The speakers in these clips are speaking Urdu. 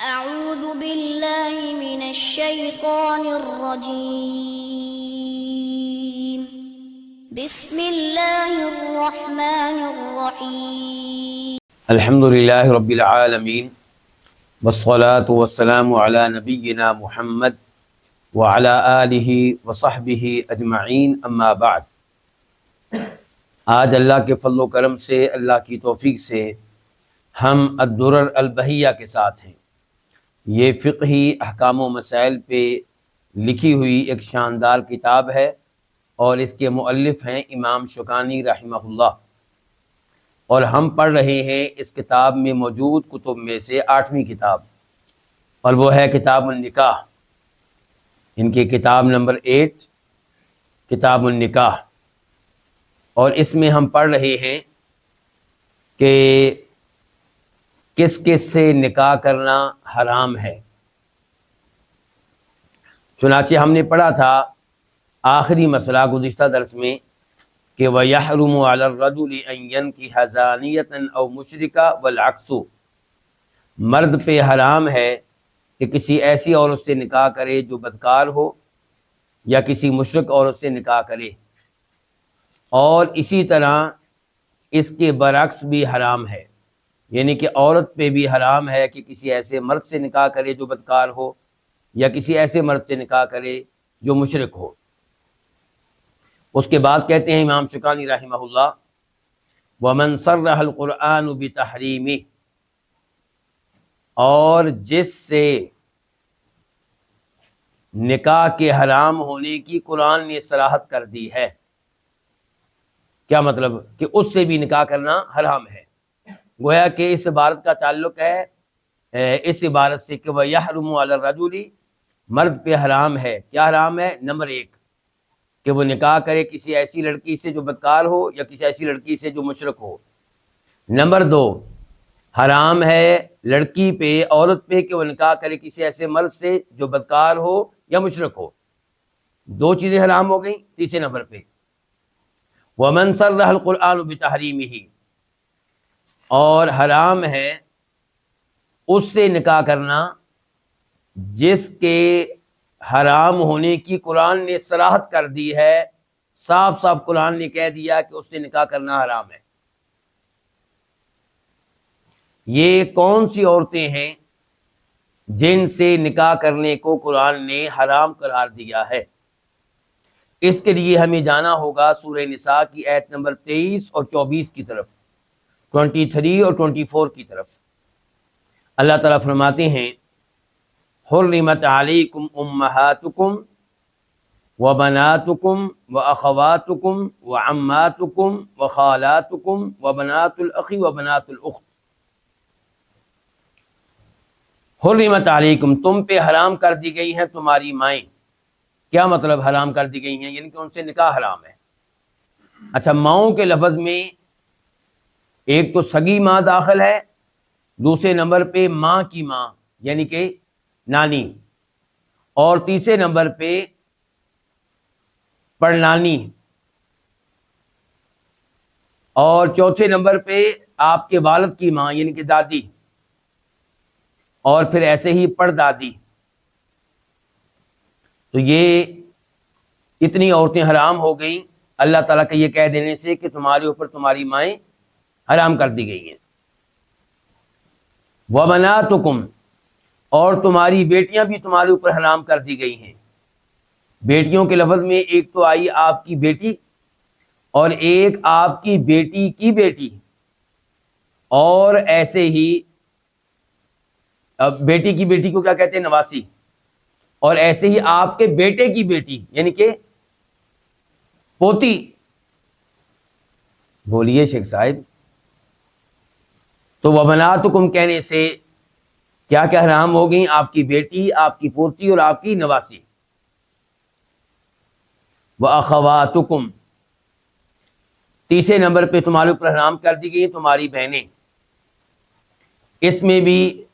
أعوذ بالله من الشيطان الرجيم بسم الله الرحمن الرحيم الحمد للہ رب العالمین والصلاة والسلام علی نبینا محمد وعلی آلہ وصحبہ اجمعین، اما بعد۔ آج اللہ کے فضل و کرم سے، اللہ کی توفیق سے ہم الدرر البہیہ کے ساتھ ہیں۔ یہ فقہی احکام و مسائل پہ لکھی ہوئی ایک شاندار کتاب ہے اور اس کے مؤلف ہیں امام شوکانی رحمہ اللہ، اور ہم پڑھ رہے ہیں اس کتاب میں موجود کتب میں سے 8ویں کتاب، اور وہ ہے کتاب النکاح۔ ان کی کتاب نمبر 8 کتاب النکاح، اور اس میں ہم پڑھ رہے ہیں کہ کس کس سے نکاح کرنا حرام ہے۔ چنانچہ ہم نے پڑھا تھا آخری مسئلہ گزشتہ درس میں کہ وَيَحْرُمُ عَلَى الرَّجُلِ أَن يَنْكِحَ زَانِيَةً أَوْ مُشْرِكَةً وَالْعَكْسُ، مرد پہ حرام ہے کہ کسی ایسی عورت سے نکاح کرے جو بدکار ہو، یا کسی مشرک عورت سے نکاح کرے، اور اسی طرح اس کے برعکس بھی حرام ہے، یعنی کہ عورت پہ بھی حرام ہے کہ کسی ایسے مرد سے نکاح کرے جو بدکار ہو، یا کسی ایسے مرد سے نکاح کرے جو مشرک ہو۔ اس کے بعد کہتے ہیں امام شوکانی رحمہ اللہ وَمَنْ صَرَّحَ الْقُرْآنُ بِتَحْرِیمِهِ، اور جس سے نکاح کے حرام ہونے کی قرآن نے صراحت کر دی ہے۔ کیا مطلب؟ کہ اس سے بھی نکاح کرنا حرام ہے۔ گویا کہ اس عبارت کا تعلق ہے اس عبارت سے کہ وَيَحْرُمُ عَلَى الرَّجُلِ، مرد پہ حرام ہے۔ کیا حرام ہے؟ نمبر 1 کہ وہ نکاح کرے کسی ایسی لڑکی سے جو بدکار ہو، یا کسی ایسی لڑکی سے جو مشرک ہو۔ نمبر 2 حرام ہے لڑکی پہ، عورت پہ، کہ وہ نکاح کرے کسی ایسے مرد سے جو بدکار ہو یا مشرک ہو۔ 2 چیزیں حرام ہو گئیں۔ تیسرے نمبر پہ وَمَنْ صَرَّحَ الْقُرْآنُ بِتَحْرِیمِهِ، اور حرام ہے اس سے نکاح کرنا جس کے حرام ہونے کی قرآن نے صراحت کر دی ہے، صاف صاف قرآن نے کہہ دیا کہ اس سے نکاح کرنا حرام ہے۔ یہ کون سی عورتیں ہیں جن سے نکاح کرنے کو قرآن نے حرام قرار دیا ہے؟ اس کے لیے ہمیں جانا ہوگا سورہ نساء کی آیت نمبر 23 اور 24 کی طرف، 23 اور 24 کی طرف۔ اللہ تعالیٰ فرماتے ہیں حرمت علیکم امہاتکم وبناتکم واخواتکم وعماتکم وخالاتکم وبنات الاخ وبنات الاخت۔ حرمت علیکم، تم پہ حرام کر دی گئی ہیں تمہاری مائیں۔ کیا مطلب حرام کر دی گئی ہیں؟ یعنی کہ ان سے نکاح حرام ہے۔ اچھا، ماؤں کے لفظ میں ایک تو سگی ماں داخل ہے، دوسرے نمبر پہ ماں کی ماں یعنی کہ نانی، اور تیسرے نمبر پہ پڑنانی، اور چوتھے نمبر پہ آپ کے والد کی ماں یعنی کہ دادی، اور پھر ایسے ہی پڑدادی۔ تو یہ اتنی عورتیں حرام ہو گئیں اللہ تعالیٰ کے یہ کہہ دینے سے کہ تمہارے اوپر تمہاری مائیں حرام کر دی گئی ہیں۔ وَبَنَاتُكُمْ، اور تمہاری بیٹیاں بھی تمہارے اوپر حرام کر دی گئی ہیں۔ بیٹیوں کے لفظ میں ایک تو آئی آپ کی بیٹی، اور ایک آپ کی بیٹی کی بیٹی، اور ایسے ہی بیٹی کی بیٹی کو کیا کہتے ہیں؟ نواسی، اور ایسے ہی آپ کے بیٹے کی بیٹی یعنی کہ پوتی۔ بولیے شیخ صاحب۔ تو وَبَنَاتُكُمْ کہنے سے کیا کیا حرام ہو گئیں؟ آپ کی بیٹی، آپ کی پوتی، اور آپ کی نواسی۔ وَأَخَوَاتُكُمْ، تیسرے نمبر پہ تمہارے اوپر حرام کر دی گئی تمہاری بہنیں۔ اس میں بھی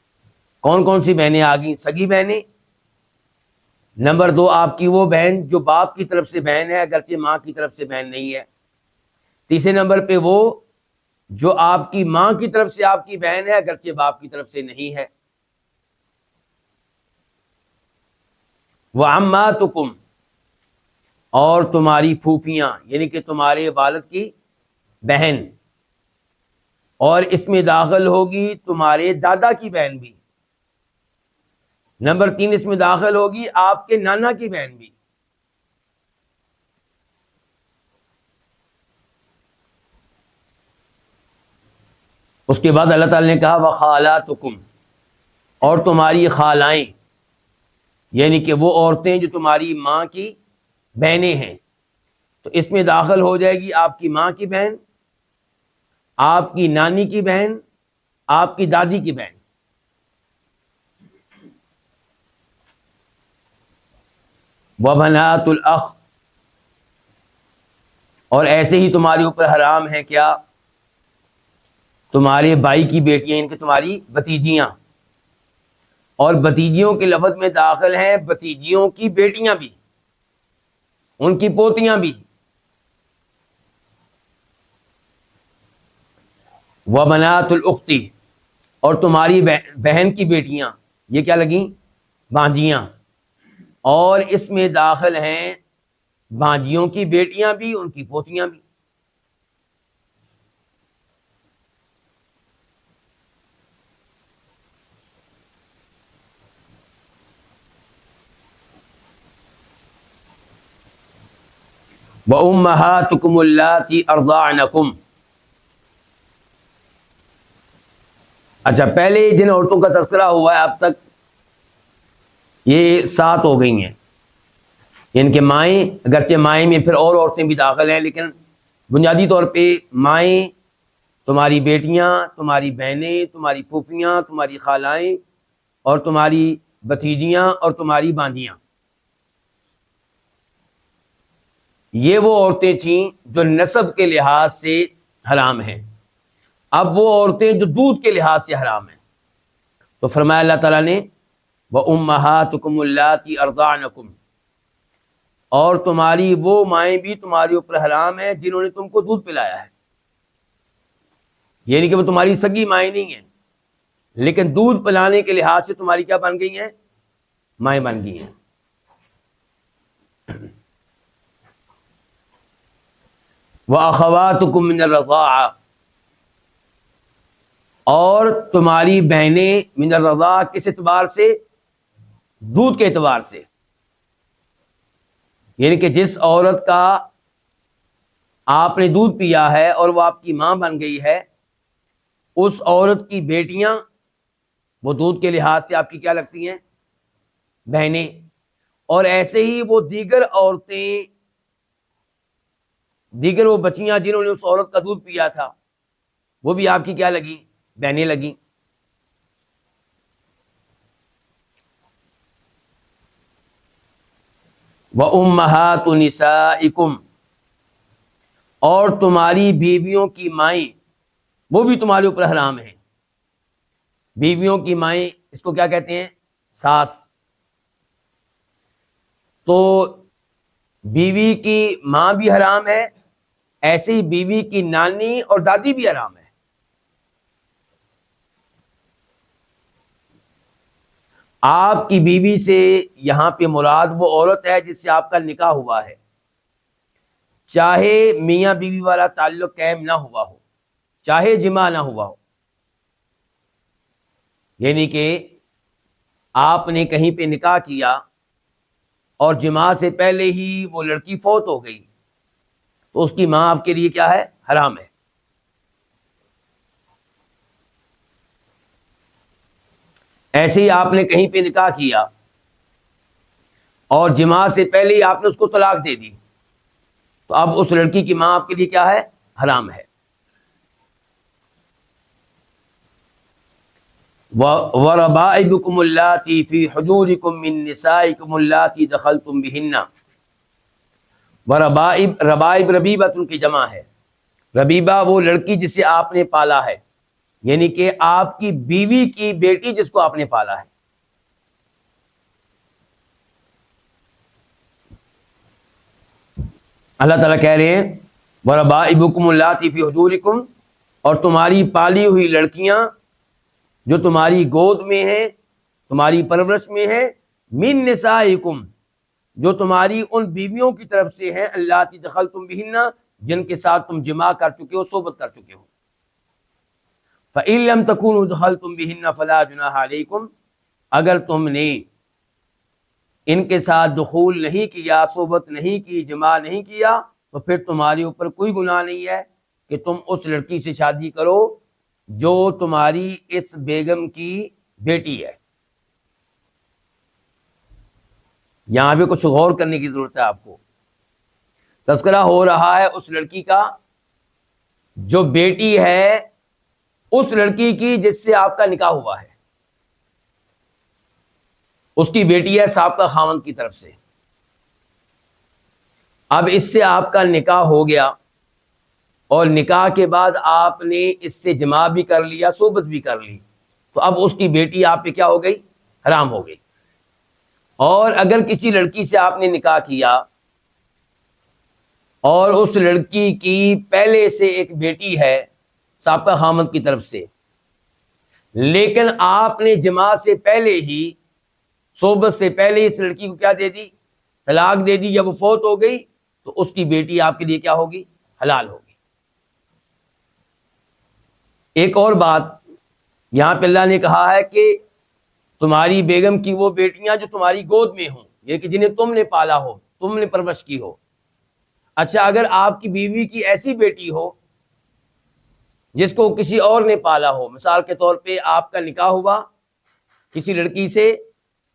کون کون سی بہنیں آ گئیں؟ سگی بہنیں، نمبر 2 آپ کی وہ بہن جو باپ کی طرف سے بہن ہے اگرچہ ماں کی طرف سے بہن نہیں ہے، تیسرے نمبر پہ وہ جو آپ کی ماں کی طرف سے آپ کی بہن ہے اگرچہ باپ کی طرف سے نہیں ہے، وعماتکم، اور تمہاری پھوپھیاں یعنی کہ تمہارے والد کی بہن، اور اس میں داخل ہوگی تمہارے دادا کی بہن بھی۔ نمبر 3 اس میں داخل ہوگی آپ کے نانا کی بہن بھی۔ اس کے بعد اللہ تعالی نے کہا وخالاتکم، اور تمہاری خالائیں یعنی کہ وہ عورتیں جو تمہاری ماں کی بہنیں ہیں، تو اس میں داخل ہو جائے گی آپ کی ماں کی بہن، آپ کی نانی کی بہن، آپ کی دادی کی بہن۔ وبنات الاخ، اور ایسے ہی تمہارے اوپر حرام ہے کیا؟ تمہارے بھائی کی بیٹیاں، ان کی تمہاری بھتیجیاں، اور بھتیجیوں کے لفظ میں داخل ہیں بھتیجیوں کی بیٹیاں بھی، ان کی پوتیاں بھی۔ وبنات الاخت، اور تمہاری بہن کی بیٹیاں، یہ کیا لگیں؟ بانجیاں، اور اس میں داخل ہیں بانجیوں کی بیٹیاں بھی، ان کی پوتیاں بھی۔ وَأُمَّهَاتُكُمُ اللَّاتِي أَرْضَعْنَكُمْ، اچھا پہلے جن عورتوں کا تذکرہ ہوا ہے اب تک یہ 7 ہو گئی ہیں، ان کے مائیں، اگرچہ مائیں میں پھر اور عورتیں بھی داخل ہیں، لیکن بنیادی طور پہ مائیں، تمہاری بیٹیاں، تمہاری بہنیں، تمہاری پھوپھیاں، تمہاری خالائیں، اور تمہاری بھتیجیاں اور تمہاری بانجیاں، یہ وہ عورتیں تھیں جو نسب کے لحاظ سے حرام ہیں۔ اب وہ عورتیں جو دودھ کے لحاظ سے حرام ہیں، تو فرمایا اللہ تعالیٰ نے وَأُمَّهَاتُكُمُ اللَّاتِي أَرْضَعْنَكُمْ، اور تمہاری وہ مائیں بھی تمہارے اوپر حرام ہیں جنہوں نے تم کو دودھ پلایا ہے، یعنی کہ وہ تمہاری سگی مائیں نہیں ہیں، لیکن دودھ پلانے کے لحاظ سے تمہاری کیا بن گئی ہیں؟ مائیں بن گئی ہیں۔ وَأَخَوَاتُكُم مِّنَ الرَّضَاعَةِ، اور تمہاری بہنیں من الرضاعہ، کس اعتبار سے؟ دودھ کے اعتبار سے، یعنی کہ جس عورت کا آپ نے دودھ پیا ہے اور وہ آپ کی ماں بن گئی ہے، اس عورت کی بیٹیاں وہ دودھ کے لحاظ سے آپ کی کیا لگتی ہیں؟ بہنیں، اور ایسے ہی وہ دیگر عورتیں، دیگر وہ بچیاں جنہوں نے اس عورت کا دودھ پیا تھا، وہ بھی آپ کی کیا لگی؟ بہنیں لگیں۔ وَأُمَّهَاتُ نِسَائِكُمْ، اور تمہاری بیویوں کی مائیں، وہ بھی تمہارے اوپر حرام ہیں۔ بیویوں کی مائیں، اس کو کیا کہتے ہیں؟ ساس۔ تو بیوی کی ماں بھی حرام ہے، ایسے ہی بیوی کی نانی اور دادی بھی حرام ہے۔ آپ کی بیوی سے یہاں پہ مراد وہ عورت ہے جس سے آپ کا نکاح ہوا ہے، چاہے میاں بیوی والا تعلق قائم نہ ہوا ہو، چاہے جمع نہ ہوا ہو، یعنی کہ آپ نے کہیں پہ نکاح کیا اور جمع سے پہلے ہی وہ لڑکی فوت ہو گئی، تو اس کی ماں آپ کے لیے کیا ہے؟ حرام ہے۔ ایسے ہی آپ نے کہیں پہ نکاح کیا اور جمع سے پہلے ہی آپ نے اس کو طلاق دے دی، تو اب اس لڑکی کی ماں آپ کے لیے کیا ہے؟ حرام ہے۔ وَرَبَائِبُكُمُ اللَّاتِي فِي حُجُورِكُم مِّن نِّسَائِكُمُ اللَّاتِي دَخَلْتُم بِهِنَّ، وربائب، ربائب ربیبۃ کی جمع ہے۔ ربیبہ وہ لڑکی جسے آپ نے پالا ہے، یعنی کہ آپ کی بیوی کی بیٹی جس کو آپ نے پالا ہے۔ اللہ تعالیٰ کہہ رہے ہیں وَرَبَائِبُكُمُ اللَّاتِي فِي حُجُورِكُم، اور تمہاری پالی ہوئی لڑکیاں جو تمہاری گود میں ہیں، تمہاری پرورش میں ہیں، من نسائکم، جو تمہاری ان بیویوں کی طرف سے ہیں اللاتی دخلتم بہن، جن کے ساتھ تم جماع کر چکے ہو، صحبت کر چکے ہو. فإن لم تكونوا دخلتم بہن فلا جناح علیکم، اگر تم نے ان کے ساتھ دخول نہیں کیا، صحبت نہیں کی، جماع نہیں کیا، تو پھر تمہارے اوپر کوئی گناہ نہیں ہے کہ تم اس لڑکی سے شادی کرو جو تمہاری اس بیگم کی بیٹی ہے. یہاں پہ کچھ غور کرنے کی ضرورت ہے آپ کو. تذکرہ ہو رہا ہے اس لڑکی کا جو بیٹی ہے اس لڑکی کی جس سے آپ کا نکاح ہوا ہے. اس کی بیٹی ہے سابقہ خاوند کی طرف سے. اب اس سے آپ کا نکاح ہو گیا اور نکاح کے بعد آپ نے اس سے جماع بھی کر لیا، صحبت بھی کر لی، تو اب اس کی بیٹی آپ پہ کیا ہو گئی؟ حرام ہو گئی. اور اگر کسی لڑکی سے آپ نے نکاح کیا اور اس لڑکی کی پہلے سے ایک بیٹی ہے سابقہ خاوند کی طرف سے، لیکن آپ نے جماع سے پہلے ہی، صحبت سے پہلے اس لڑکی کو کیا دے دی؟ طلاق دے دی. جب وہ فوت ہو گئی تو اس کی بیٹی آپ کے لیے کیا ہوگی؟ حلال ہوگی. ایک اور بات یہاں پہ اللہ نے کہا ہے کہ تمہاری بیگم کی وہ بیٹیاں جو تمہاری گود میں ہوں، یعنی کہ جنہیں تم نے پالا ہو، تم نے پرورش کی ہو. اچھا، اگر آپ کی بیوی کی ایسی بیٹی ہو جس کو کسی اور نے پالا ہو، مثال کے طور پہ آپ کا نکاح ہوا کسی لڑکی سے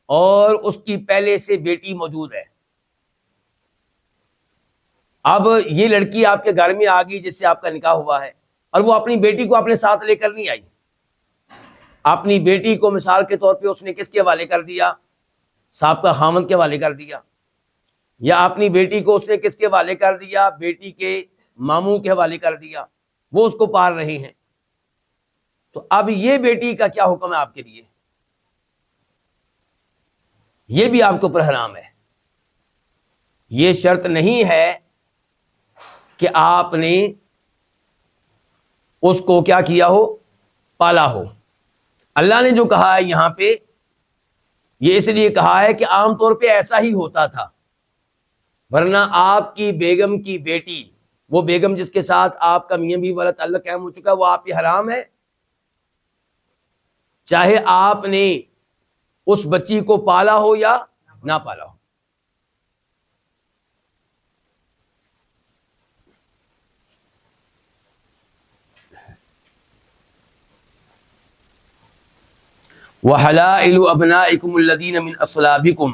اور اس کی پہلے سے بیٹی موجود ہے، اب یہ لڑکی آپ کے گھر میں آ گئی جس سے آپ کا نکاح ہوا ہے، اور وہ اپنی بیٹی کو اپنے ساتھ لے کر نہیں آئی. اپنی بیٹی کو مثال کے طور پہ اس نے کس کے حوالے کر دیا؟ سابقہ خاوند کے حوالے کر دیا. یا اپنی بیٹی کو اس نے کس کے حوالے کر دیا؟ بیٹی کے ماموں کے حوالے کر دیا، وہ اس کو پال رہے ہیں. تو اب یہ بیٹی کا کیا حکم ہے آپ کے لیے؟ یہ بھی آپ کے اوپر حرام ہے. یہ شرط نہیں ہے کہ آپ نے اس کو کیا کیا ہو؟ پالا ہو. اللہ نے جو کہا ہے یہاں پہ، یہ اس لیے کہا ہے کہ عام طور پہ ایسا ہی ہوتا تھا، ورنہ آپ کی بیگم کی بیٹی، وہ بیگم جس کے ساتھ آپ کا میاں بیوی والا تعلق قائم ہو چکا ہے، وہ آپ پہ حرام ہے، چاہے آپ نے اس بچی کو پالا ہو یا نہ پالا ہو. وَحَلَائِلُ أَبْنَائِكُمُ الَّذِينَ مِنْ أَصْلَابِكُمْ،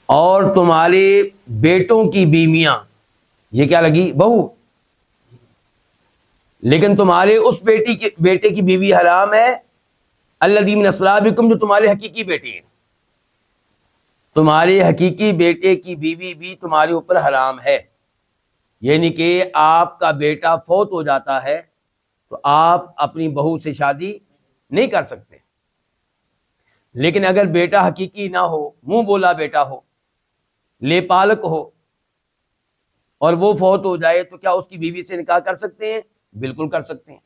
اور تمہارے بیٹوں کی بیویاں. یہ کیا لگی؟ بہو. لیکن تمہارے اس بیٹے کی بیوی حرام ہے الَّذِي مِنْ أَصْلَابِكُمْ، جو تمہارے حقیقی بیٹے ہیں. تمہارے حقیقی بیٹے کی بیوی بھی تمہارے اوپر حرام ہے. یعنی کہ آپ کا بیٹا فوت ہو جاتا ہے تو آپ اپنی بہو سے شادی نہیں کر سکتے. لیکن اگر بیٹا حقیقی نہ ہو، منہ بولا بیٹا ہو، لے پالک ہو، اور وہ فوت ہو جائے تو کیا اس کی بیوی سے نکاح کر سکتے ہیں؟ بالکل کر سکتے ہیں،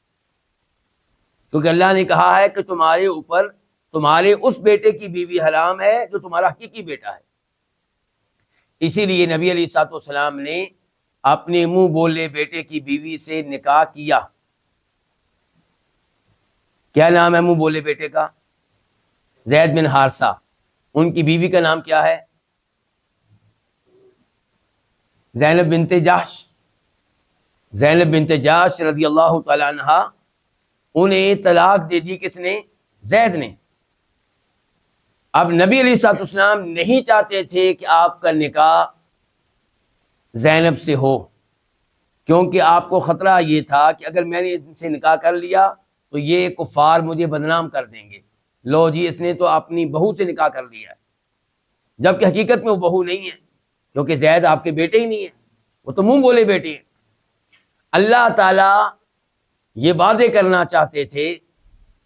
کیونکہ اللہ نے کہا ہے کہ تمہارے اوپر تمہارے اس بیٹے کی بیوی حرام ہے جو تمہارا حقیقی بیٹا ہے. اسی لیے نبی علیہ الصلوۃ والسلام نے اپنے منہ بولے بیٹے کی بیوی سے نکاح کیا. کیا نام ہے منہ بولے بیٹے کا؟ زید بن حارثہ. ان کی بیوی کا نام کیا ہے؟ زینب بنت جحش. زینب بنت جحش رضی اللہ تعالی عنہا، انہیں طلاق دے دی کس نے؟ زید نے. اب نبی علیہ الصلوۃ والسلام نہیں چاہتے تھے کہ آپ کا نکاح زینب سے ہو، کیونکہ آپ کو خطرہ یہ تھا کہ اگر میں نے ان سے نکاح کر لیا تو یہ کفار مجھے بدنام کر دیں گے. لو جی، اس نے تو اپنی بہو سے نکاح کر لیا ہے، جبکہ حقیقت میں وہ بہو نہیں ہے، کیونکہ زید آپ کے بیٹے ہی نہیں ہیں، وہ تو منہ بولے بیٹے ہیں. اللہ تعالیٰ یہ وعدے کرنا چاہتے تھے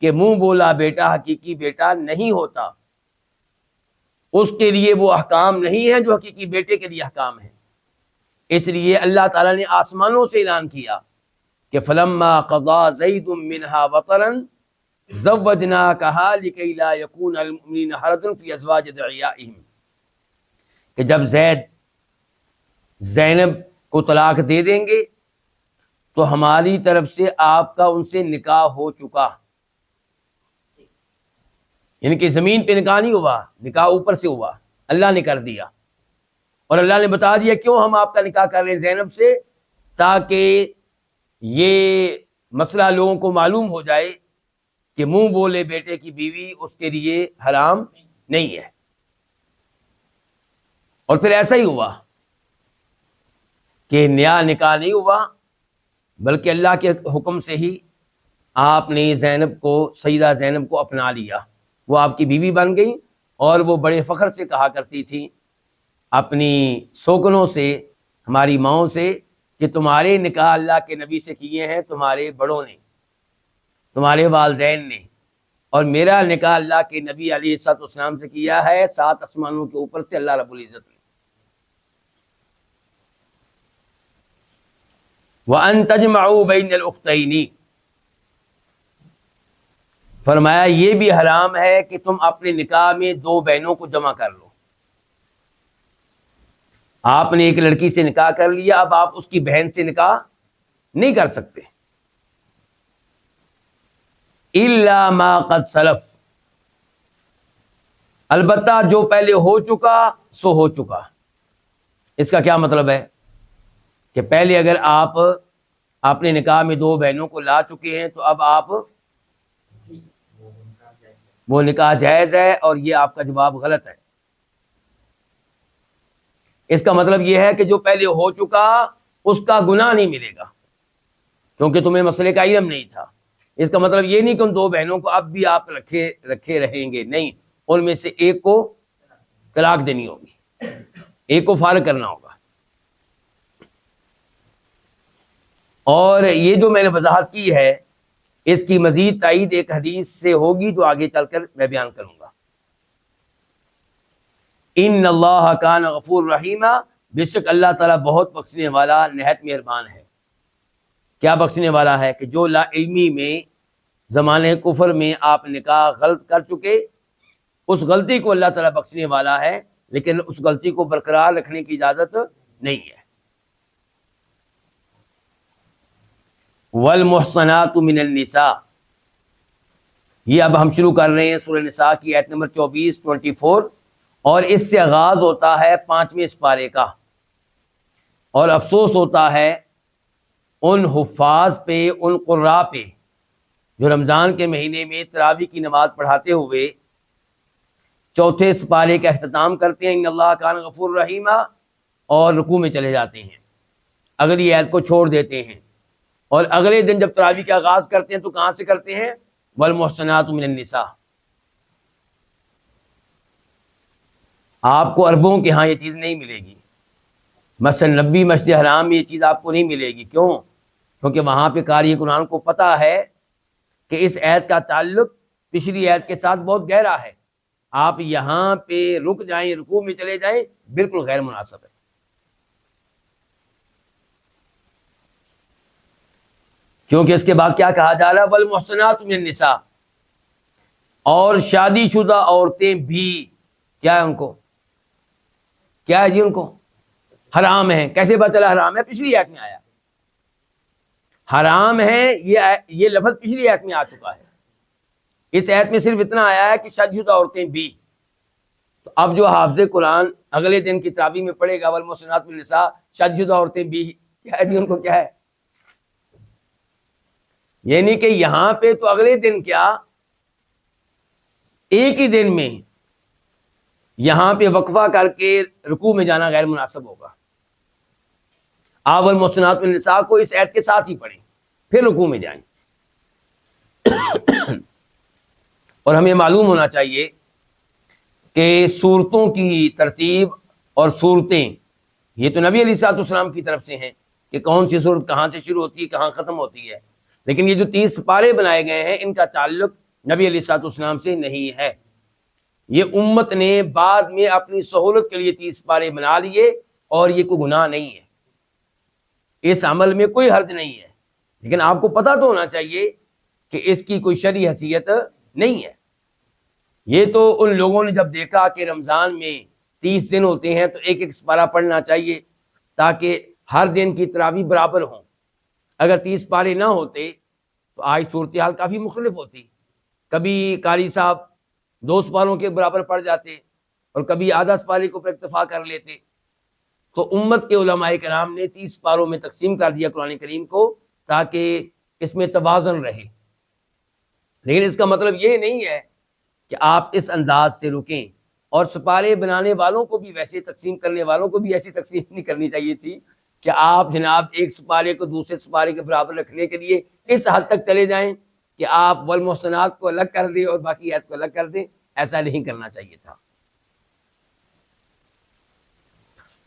کہ منہ بولا بیٹا حقیقی بیٹا نہیں ہوتا، اس کے لیے وہ احکام نہیں ہیں جو حقیقی بیٹے کے لیے احکام ہیں. اس لیے اللہ تعالیٰ نے آسمانوں سے اعلان کیا کہ فلما قضا زید منها وطرا زوجناکہا لکی لا یکون المؤمنین حرج فی ازواج ادعیائہم. کہ جب زینب کو طلاق دے دیں گے تو ہماری طرف سے آپ کا ان سے نکاح ہو چکا، یعنی کہ زمین پہ نکاح نہیں ہوا، نکاح اوپر سے ہوا، اللہ نے کر دیا، اور اللہ نے بتا دیا کیوں ہم آپ کا نکاح کر رہے ہیں زینب سے، تاکہ یہ مسئلہ لوگوں کو معلوم ہو جائے کہ منہ بولے بیٹے کی بیوی اس کے لیے حرام نہیں ہے۔ اور پھر ایسا ہی ہوا کہ نیا نکاح نہیں ہوا، بلکہ اللہ کے حکم سے ہی آپ نے زینب کو، سیدہ زینب کو اپنا لیا، وہ آپ کی بیوی بن گئی، اور وہ بڑے فخر سے کہا کرتی تھی اپنی سوکنوں سے، ہماری ماؤں سے، کہ تمہارے نکاح اللہ کے نبی سے کیے ہیں تمہارے بڑوں نے، تمہارے والدین نے، اور میرا نکاح اللہ کے نبی علیہ الصلوۃ والسلام سے کیا ہے 7 آسمانوں کے اوپر سے اللہ رب العزت نے۔ وَأَن تَجْمَعُوا بَيْنَ الْأُخْتَيْنِ، فرمایا یہ بھی حرام ہے کہ تم اپنے نکاح میں 2 بہنوں کو جمع کر لو۔ آپ نے ایک لڑکی سے نکاح کر لیا، اب آپ اس کی بہن سے نکاح نہیں کر سکتے۔ إِلَّا مَا قَدْ سَلَفَ، البتہ جو پہلے ہو چکا سو ہو چکا۔ اس کا کیا مطلب ہے کہ پہلے اگر آپ اپنے نکاح میں 2 بہنوں کو لا چکے ہیں تو اب آپ وہ نکاح جائز ہے، اور یہ آپ کا جواب غلط ہے۔ اس کا مطلب یہ ہے کہ جو پہلے ہو چکا اس کا گناہ نہیں ملے گا، کیونکہ تمہیں مسئلے کا علم نہیں تھا۔ اس کا مطلب یہ نہیں کہ ان 2 بہنوں کو اب بھی آپ رکھے رہیں گے، نہیں، ان میں سے ایک کو طلاق دینی ہوگی، ایک کو فارغ کرنا ہوگا۔ اور یہ جو میں نے وضاحت کی ہے اس کی مزید تائید ایک حدیث سے ہوگی جو آگے چل کر میں بیان کروں گا۔ ان اللہ کان غفور رحیمہ، بے شک اللہ تعالیٰ بہت بخشنے والا نہایت مہربان ہے۔ کیا بخشنے والا ہے؟ کہ جو لا علمی میں زمانے کفر میں آپ نکاح غلط کر چکے، اس غلطی کو اللہ تعالیٰ بخشنے والا ہے، لیکن اس غلطی کو برقرار رکھنے کی اجازت نہیں ہے۔ والمحصنات من النساء، یہ اب ہم شروع کر رہے ہیں سورہ نساء کی آیت نمبر 24 اور اس سے آغاز ہوتا ہے 5ویں سپارے کا، اور افسوس ہوتا ہے ان حفاظ پہ، ان قراء پہ جو رمضان کے مہینے میں تراویح کی نماز پڑھاتے ہوئے 4 سپارے کا اختتام کرتے ہیں ان اللہ کان غفور رحیمہ، اور رکوع میں چلے جاتے ہیں، اگلی آیت کو چھوڑ دیتے ہیں، اور اگلے دن جب تراویح کا آغاز کرتے ہیں تو کہاں سے کرتے ہیں؟ والمحصنات من النساء۔ آپ کو عربوں کے ہاں یہ چیز نہیں ملے گی، مسجد نبوی، مسجد حرام میں یہ چیز آپ کو نہیں ملے گی۔ کیوں؟ کیونکہ وہاں پہ قاری قرآن کو پتہ ہے کہ اس آیت کا تعلق پچھلی آیت کے ساتھ بہت گہرا ہے، آپ یہاں پہ رک جائیں، رکوع میں چلے جائیں، بالکل غیر مناسب ہے۔ کیونکہ اس کے بعد کیا کہا جا رہا ہے؟ والمحصنات من النساء، اور شادی شدہ عورتیں بھی کیا ہے؟ ان کو کیا ہے جی؟ ان کو حرام ہیں۔ کیسے پتہ چلا حرام ہے؟ پچھلی آیت میں آیا حرام ہے، یہ لفظ پچھلی آیت میں آ چکا ہے۔ اس آیت میں صرف اتنا آیا ہے کہ شادی شدہ عورتیں بھی، تو اب جو حافظ قرآن اگلے دن کی تراویح میں پڑھے گا والمحصنات من النساء، شادی شدہ عورتیں بھی، کیا ہے جی؟ ان کو کیا ہے؟ یعنی کہ یہاں پہ تو اگلے دن کیا، ایک ہی دن میں یہاں پہ وقفہ کر کے رکوع میں جانا غیر مناسب ہوگا۔ آپ والمحصنات من النساء کو اس آیت کے ساتھ ہی پڑھیں، پھر رکوع میں جائیں۔ اور ہمیں معلوم ہونا چاہیے کہ صورتوں کی ترتیب اور صورتیں یہ تو نبی علیہ الصلوۃ والسلام کی طرف سے ہیں کہ کون سی صورت کہاں سے شروع ہوتی ہے، کہاں ختم ہوتی ہے، لیکن یہ جو 30 سپارے بنائے گئے ہیں ان کا تعلق نبی علیہ الصلوۃ والسلام سے نہیں ہے۔ یہ امت نے بعد میں اپنی سہولت کے لیے 30 سپارے بنا لیے، اور یہ کوئی گناہ نہیں ہے، اس عمل میں کوئی حرج نہیں ہے، لیکن آپ کو پتہ تو ہونا چاہیے کہ اس کی کوئی شرعی حیثیت نہیں ہے۔ یہ تو ان لوگوں نے جب دیکھا کہ رمضان میں 30 دن ہوتے ہیں تو ایک ایک سپارہ پڑھنا چاہیے تاکہ ہر دن کی تراویح برابر ہوں۔ اگر 30 پارے نہ ہوتے تو آج صورتحال کافی مختلف ہوتی، کبھی قاری صاحب 2 سپاروں کے برابر پڑھ جاتے اور کبھی آدھا سپارے کو اکتفا کر لیتے۔ تو امت کے علماء کرام نے 30 پاروں میں تقسیم کر دیا قرآن کریم کو تاکہ اس میں توازن رہے، لیکن اس کا مطلب یہ نہیں ہے کہ آپ اس انداز سے رکیں، اور سپارے بنانے والوں کو بھی ویسے تقسیم کرنے والوں کو بھی ایسی تقسیم نہیں کرنی چاہیے تھی کہ آپ جناب ایک سپارے کو دوسرے سپارے کے برابر رکھنے کے لیے اس حد تک چلے جائیں کہ آپ والمحصنات کو الگ کر دیں اور باقی آیت کو الگ کر دیں۔ ایسا نہیں کرنا چاہیے تھا۔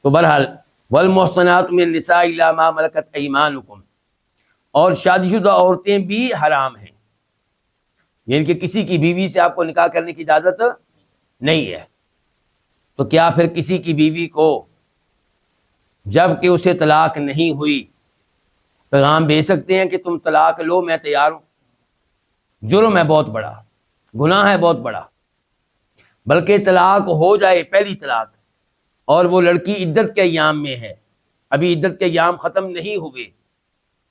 تو بہرحال والمحصنات من النساء الا ما ملکت ایمانکم، اور شادی شدہ عورتیں بھی حرام ہیں، یعنی کہ کسی کی بیوی سے آپ کو نکاح کرنے کی اجازت نہیں ہے۔ تو کیا پھر کسی کی بیوی کو جب کہ اسے طلاق نہیں ہوئی پیغام بھیج سکتے ہیں کہ تم طلاق لو، میں تیار ہوں؟ جرم ہے بہت بڑا، گناہ ہے بہت بڑا۔ بلکہ طلاق ہو جائے، پہلی طلاق، اور وہ لڑکی عدت کے ایام میں ہے، ابھی عدت کے ایام ختم نہیں ہوئے،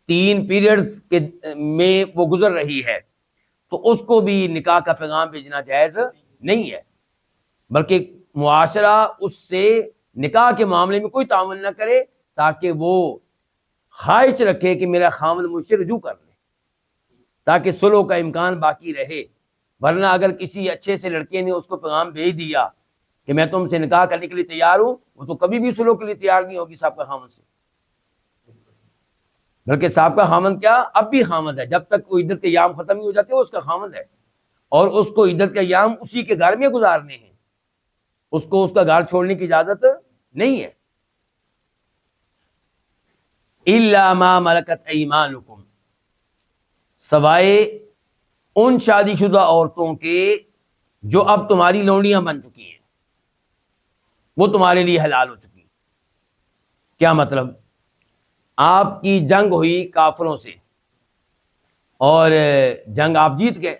3 پیریڈز کے میں وہ گزر رہی ہے، تو اس کو بھی نکاح کا پیغام بھیجنا جائز نہیں ہے، بلکہ معاشرہ اس سے نکاح کے معاملے میں کوئی تعاون نہ کرے تاکہ وہ خواہش رکھے کہ میرا خامد مجھ سے رجوع کر لے، تاکہ صلح کا امکان باقی رہے۔ ورنہ اگر کسی اچھے سے لڑکے نے اس کو پیغام بھیج دیا کہ میں تم سے نکاح کرنے کے لیے تیار ہوں، وہ تو کبھی بھی صلح کے لیے تیار نہیں ہوگی سابقہ خامد سے، بلکہ سابقہ خامد کیا اب بھی خامد ہے، جب تک وہ عدت کے ایام ختم نہیں ہو جاتے وہ اس کا خامد ہے، اور اس کو عدت کے ایام اسی کے گھر میں گزارنے ہیں، اس کو اس کا گھر چھوڑنے کی اجازت نہیں ہے۔ الا ما ملکت ایمانکم، سوائے ان شادی شدہ عورتوں کے جو اب تمہاری لونڈیاں بن چکی ہیں، وہ تمہارے لیے حلال ہو چکی ہیں۔ کیا مطلب؟ آپ کی جنگ ہوئی کافروں سے اور جنگ آپ جیت گئے،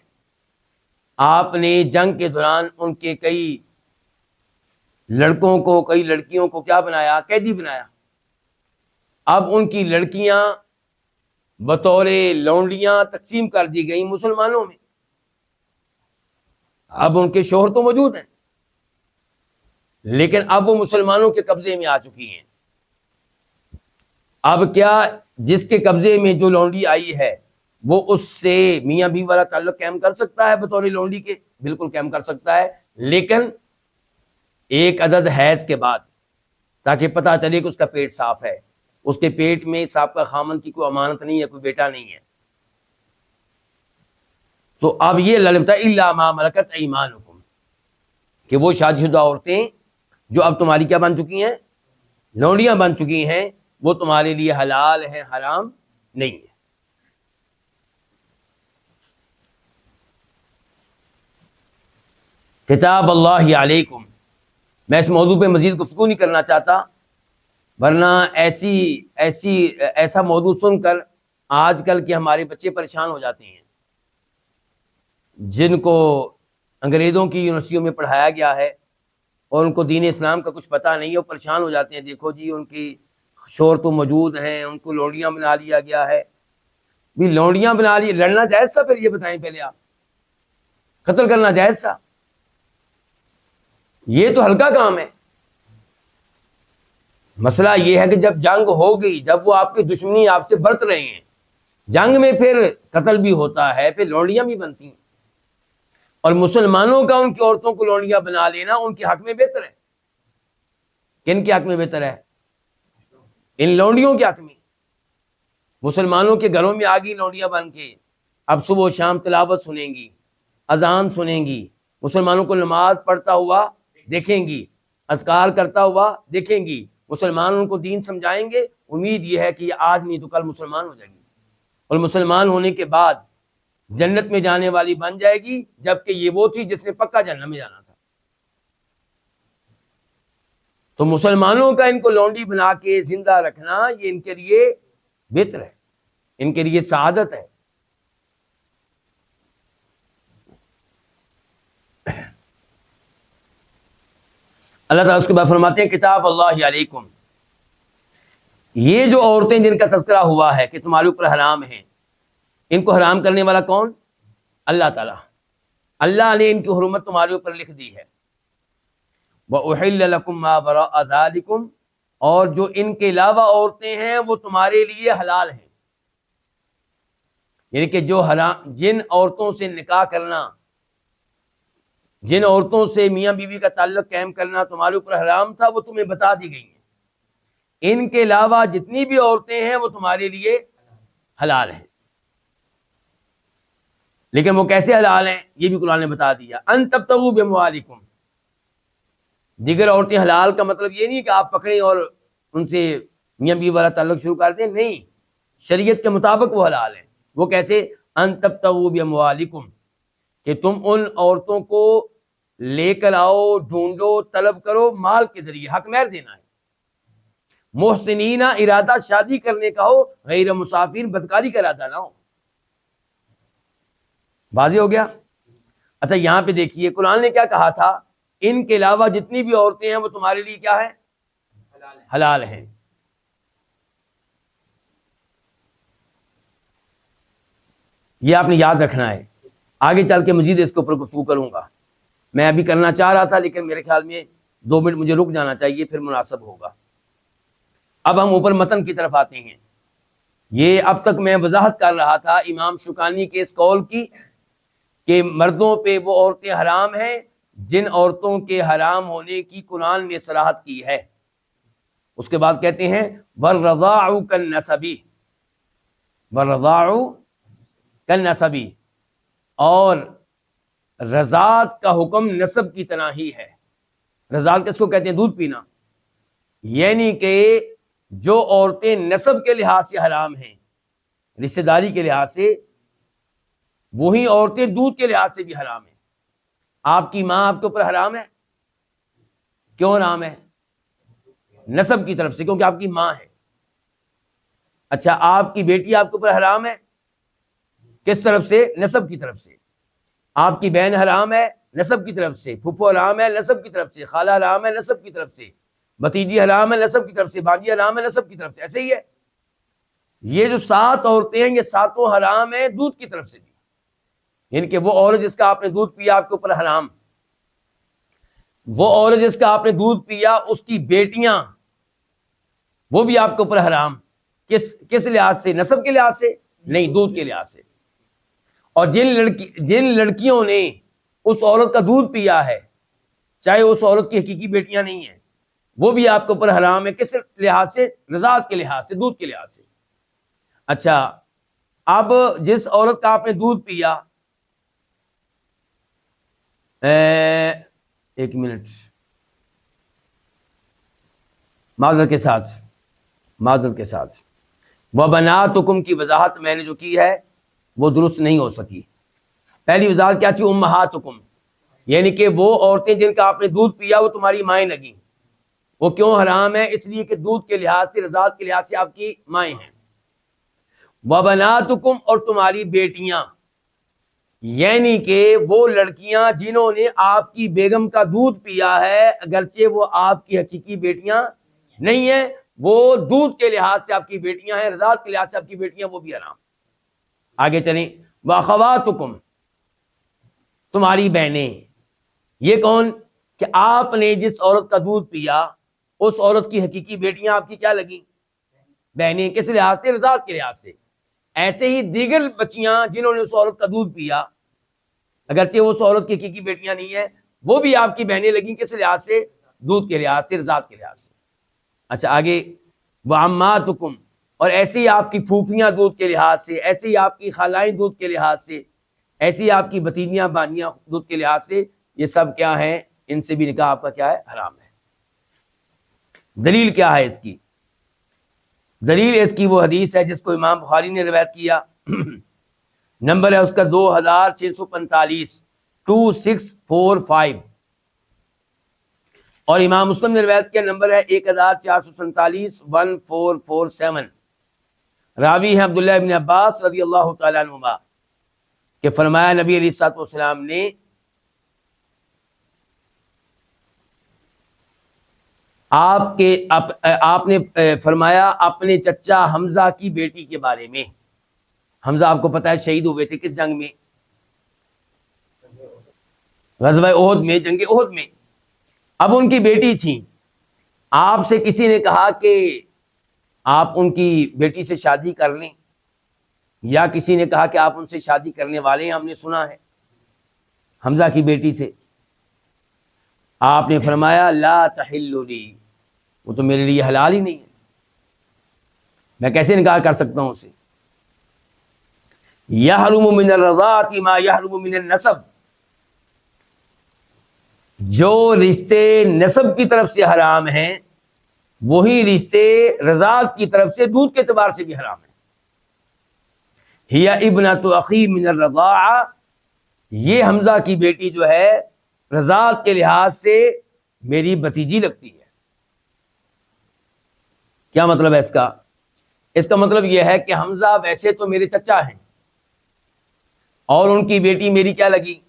آپ نے جنگ کے دوران ان کے کئی لڑکوں کو، کئی لڑکیوں کو کیا بنایا؟ قیدی بنایا۔ اب ان کی لڑکیاں بطور لونڈیاں تقسیم کر دی گئیں مسلمانوں میں، اب ان کے شوہر تو موجود ہیں لیکن اب وہ مسلمانوں کے قبضے میں آ چکی ہیں۔ اب کیا جس کے قبضے میں جو لونڈی آئی ہے وہ اس سے میاں بیوی والا تعلق قائم کر سکتا ہے بطور لونڈی کے؟ بالکل قائم کر سکتا ہے، لیکن ایک عدد حیض کے بعد، تاکہ پتہ چلے کہ اس کا پیٹ صاف ہے، اس کے پیٹ میں سابقہ خامن کی کوئی امانت نہیں ہے، کوئی بیٹا نہیں ہے۔ تو اب یہ للبتا الا ما ملکت ایمانکم، کہ وہ شادی شدہ عورتیں جو اب تمہاری کیا بن چکی ہیں؟ لونڈیاں بن چکی ہیں، وہ تمہارے لیے حلال ہیں، حرام نہیں ہے۔ کتاب اللہ علیکم، میں اس موضوع پہ مزید گفتگو نہیں کرنا چاہتا، ورنہ ایسا موضوع سن کر آج کل کے ہمارے بچے پریشان ہو جاتے ہیں، جن کو انگریزوں کی یونیورسٹیوں میں پڑھایا گیا ہے اور ان کو دین اسلام کا کچھ پتہ نہیں ہے، وہ پریشان ہو جاتے ہیں۔ دیکھو جی ان کی شور تو موجود ہیں، ان کو لونڈیاں بنا لیا گیا ہے۔ بھی لونڈیاں بنا لی، لڑنا جائز تھا؟ پھر یہ بتائیں پہلے آپ، قتل کرنا جائز تھا؟ یہ تو ہلکا کام ہے۔ مسئلہ یہ ہے کہ جب جنگ ہو گئی، جب وہ آپ کی دشمنی آپ سے برت رہے ہیں، جنگ میں پھر قتل بھی ہوتا ہے، پھر لونڈیاں بھی بنتی ہیں، اور مسلمانوں کا ان کی عورتوں کو لونڈیاں بنا لینا ان کے حق میں بہتر ہے۔ کن کے حق میں بہتر ہے؟ ان لونڈیوں کے حق میں۔ مسلمانوں کے گھروں میں آ گئی لونڈیاں بن کے، اب صبح و شام تلاوت سنیں گی، اذان سنیں گی، مسلمانوں کو نماز پڑھتا ہوا دیکھیں گی، اذکار کرتا ہوا دیکھیں گی، مسلمان ان کو دین سمجھائیں گے، امید یہ ہے کہ یہ آج نہیں تو کل مسلمان ہو جائے گی، اور مسلمان ہونے کے بعد جنت میں جانے والی بن جائے گی، جبکہ یہ وہ تھی جس نے پکا جنت میں جانا تھا۔ تو مسلمانوں کا ان کو لونڈی بنا کے زندہ رکھنا یہ ان کے لیے بہتر ہے، ان کے لیے سعادت ہے۔ اللہ تعالیٰ اس کے بعد فرماتے ہیں کتاب اللہ علیکم، یہ جو عورتیں جن کا تذکرہ ہوا ہے کہ تمہارے اوپر حرام ہیں، ان کو حرام کرنے والا کون؟ اللہ تعالیٰ. اللہ نے ان کی حرمت تمہارے اوپر لکھ دی ہے. وَأُحِلَّ لَكُم مَّا وَرَاءَ ذَلِكُمْ، اور جو ان کے علاوہ عورتیں ہیں وہ تمہارے لیے حلال ہیں. یعنی کہ جو جن عورتوں سے نکاح کرنا، جن عورتوں سے میاں بیوی کا تعلق قائم کرنا تمہارے اوپر حرام تھا، وہ تمہیں بتا دی گئی ہیں. ان کے علاوہ جتنی بھی عورتیں ہیں وہ تمہارے لیے حلال ہیں. لیکن وہ کیسے حلال ہیں یہ بھی قرآن نے بتا دیا. ان تبتغوا باموالکم، دیگر عورتیں حلال کا مطلب یہ نہیں کہ آپ پکڑیں اور ان سے میاں بیوی والا تعلق شروع کر دیں، نہیں، شریعت کے مطابق وہ حلال ہیں. وہ کیسے؟ ان تبتغوا باموالکم، کہ تم ان عورتوں کو لے کر آؤ، ڈھونڈو، طلب کرو مال کے ذریعے، حق مہر دینا ہے. محسنین، ارادہ شادی کرنے کا ہو، غیر مسافر، بدکاری کا ارادہ نہ ہو. واضح ہو گیا؟ اچھا یہاں پہ دیکھیے قرآن نے کیا کہا تھا؟ ان کے علاوہ جتنی بھی عورتیں ہیں وہ تمہارے لیے کیا ہے؟ حلال ہیں. یہ آپ نے یاد رکھنا ہے. آگے چل کے مزید اس کے اوپر گفتگو کروں گا. میں ابھی کرنا چاہ رہا تھا لیکن میرے خیال میں 2 منٹ مجھے رک جانا چاہیے، پھر مناسب ہوگا. اب ہم اوپر متن کی طرف آتے ہیں. یہ اب تک میں وضاحت کر رہا تھا امام شوکانی کے اس قول کی کہ مردوں پہ وہ عورتیں حرام ہیں جن عورتوں کے حرام ہونے کی قرآن نے صراحت کی ہے. اس کے بعد کہتے ہیں والرضاع کالنسب، والرضاع کالنسب، اور رضاعت کا حکم نسب کی طرح ہی ہے. رضاعت کس کو کہتے ہیں؟ دودھ پینا. یعنی کہ جو عورتیں نسب کے لحاظ سے حرام ہیں، رشتہ داری کے لحاظ سے، وہی عورتیں دودھ کے لحاظ سے بھی حرام ہیں. آپ کی ماں آپ کے اوپر حرام ہے. کیوں حرام ہے؟ نسب کی طرف سے، کیونکہ آپ کی ماں ہے. اچھا آپ کی بیٹی آپ کے اوپر حرام ہے، کس طرف سے؟ نسب کی طرف سے. آپ کی بہن حرام ہے نسب کی طرف سے، پھپھو حرام ہے نسب کی طرف سے، خالہ حرام ہے نسب کی طرف سے، بھتیجی حرام ہے نسب کی طرف سے، بھانجی حرام ہے نسب کی طرف سے. ایسے ہی ہے. یہ جو 7 عورتیں ہیں یہ 7 حرام ہیں دودھ کی طرف سے بھی. یعنی کہ وہ عورت جس کا آپ نے دودھ پیا آپ کے اوپر حرام. وہ عورت جس کا آپ نے دودھ پیا اس کی بیٹیاں وہ بھی آپ کے اوپر حرام. کس لحاظ سے؟ نسب کے لحاظ سے نہیں، دودھ کے لحاظ سے. اور جن لڑکیوں نے اس عورت کا دودھ پیا ہے، چاہے اس عورت کی حقیقی بیٹیاں نہیں ہیں، وہ بھی آپ کے اوپر حرام ہے. کس لحاظ سے؟ رضاعت کے لحاظ سے، دودھ کے لحاظ سے. اچھا اب جس عورت کا آپ نے دودھ پیا، ایک منٹ معذرت کے ساتھ وَبَنَاتُكُمْ کی وضاحت میں نے جو کی ہے وہ درست نہیں ہو سکی. پہلی وضاحت کیا تھی؟ امہاتکم، یعنی کہ وہ عورتیں جن کا آپ نے دودھ پیا وہ تمہاری مائیں لگیں. وہ کیوں حرام ہے؟ اس لیے کہ دودھ کے لحاظ سے، رضاعت کے لحاظ سے آپ کی مائیں ہیں. وَبَنَاتُكُمْ، اور تمہاری بیٹیاں، یعنی کہ وہ لڑکیاں جنہوں نے آپ کی بیگم کا دودھ پیا ہے اگرچہ وہ آپ کی حقیقی بیٹیاں نہیں ہیں، وہ دودھ کے لحاظ سے آپ کی بیٹیاں ہیں، رضاعت کے لحاظ سے آپ کی بیٹیاں، وہ بھی حرام. آگے چلیں. وَأَخَوَاتُكُمْ، تمہاری بہنیں. یہ کون؟ کہ آپ نے جس عورت کا دودھ پیا اس عورت کی حقیقی بیٹیاں آپ کی کیا لگیں؟ بہنیں. کس لحاظ سے؟ رضاعت کے لحاظ سے. ایسے ہی دیگر بچیاں جنہوں نے اس عورت کا دودھ پیا اگرچہ وہ اس عورت کی حقیقی بیٹیاں نہیں ہیں، وہ بھی آپ کی بہنیں لگیں. کس لحاظ سے؟ دودھ کے لحاظ سے، رضاعت کے لحاظ سے. اچھا آگے. وَعَمَّاتُكُمْ، اور ایسے ہی آپ کی پھوپھیاں دودھ کے لحاظ سے، ایسے ہی آپ کی خالائیں دودھ کے لحاظ سے، ایسے ہی آپ کی بھتیجیاں بانیاں دودھ کے لحاظ سے، یہ سب کیا ہیں؟ ان سے بھی نکاح آپ کا کیا ہے؟ حرام ہے. دلیل کیا ہے اس کی؟ دلیل اس کی وہ حدیث ہے جس کو امام بخاری نے روایت کیا، نمبر ہے اس کا 2645، 2645، اور امام مسلم نے روایت کیا، نمبر ہے 1447، 1447. راوی ہے عبداللہ ابن عباس رضی اللہ تعالیٰ عنہما کہ فرمایا نبی علیہ الصلوۃ والسلام نے آپ نے فرمایا اپنے چچا حمزہ کی بیٹی کے بارے میں. حمزہ آپ کو پتا ہے شہید ہوئے تھے کس جنگ میں؟ غزوہ احد میں، جنگ احد میں. اب ان کی بیٹی تھی، آپ سے کسی نے کہا کہ آپ ان کی بیٹی سے شادی کر لیں، یا کسی نے کہا کہ آپ ان سے شادی کرنے والے ہیں، ہم نے سنا ہے حمزہ کی بیٹی سے. آپ نے فرمایا لا تحل لی، وہ تو میرے لیے حلال ہی نہیں ہے، میں کیسے انکار کر سکتا ہوں اسے. یحرم من الرضاعۃ ما یحرم من النسب، جو رشتے نسب کی طرف سے حرام ہیں وہی رشتے رضاعت کی طرف سے دودھ کے اعتبار سے بھی حرام ہیں. ہی ابنۃ اخی من الرضاعہ، یہ حمزہ کی بیٹی جو ہے رضاعت کے لحاظ سے میری بھتیجی لگتی ہے. کیا مطلب ہے اس کا؟ اس کا مطلب یہ ہے کہ حمزہ ویسے تو میرے چچا ہیں اور ان کی بیٹی میری کیا لگی؟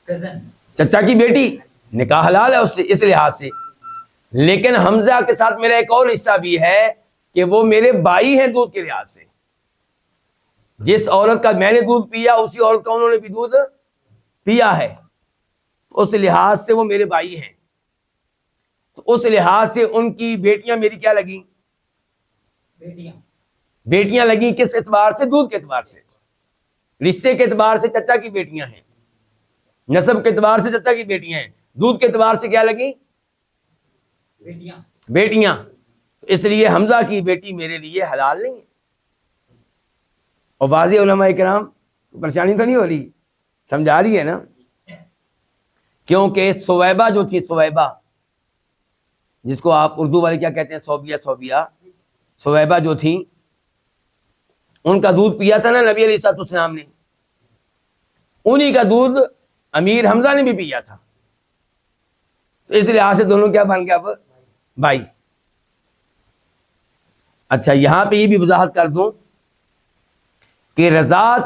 چچا کی بیٹی، نکاح حلال ہے اس سے اس لحاظ سے. لیکن حمزہ کے ساتھ میرا ایک اور رشتہ بھی ہے کہ وہ میرے بھائی ہیں دودھ کے لحاظ سے. جس عورت کا میں نے دودھ پیا اسی عورت کا انہوں نے بھی دودھ پیا ہے، اس لحاظ سے وہ میرے بھائی ہیں. تو اس لحاظ سے ان کی بیٹیاں میری کیا لگیں؟ بیٹیاں لگیں. کس اعتبار سے؟ دودھ کے اعتبار سے. رشتے کے اعتبار سے چچا کی بیٹیاں ہیں، نسب کے اعتبار سے چچا کی بیٹیاں ہیں، دودھ کے اعتبار سے کیا لگیں؟ بیٹیاں. اس لیے حمزہ کی بیٹی میرے لیے حلال نہیں ہے. اور بعض علماء کرام، پریشانی تو نہیں ہو رہی؟ سمجھا رہی ہے نا؟ کیونکہ ثویبہ جو تھی، ثویبہ جس کو آپ اردو والے کیا کہتے ہیں، صوبیہ، ثویبہ جو تھی ان کا دودھ پیا تھا نا نبی علیہ الصلوۃ والسلام نے، انہی کا دودھ امیر حمزہ نے بھی پیا تھا. تو اس لحاظ سے دونوں کیا بن گیا؟ اب بھائی. اچھا، یہاں پہ یہ بھی وضاحت کر دوں کہ رضاعت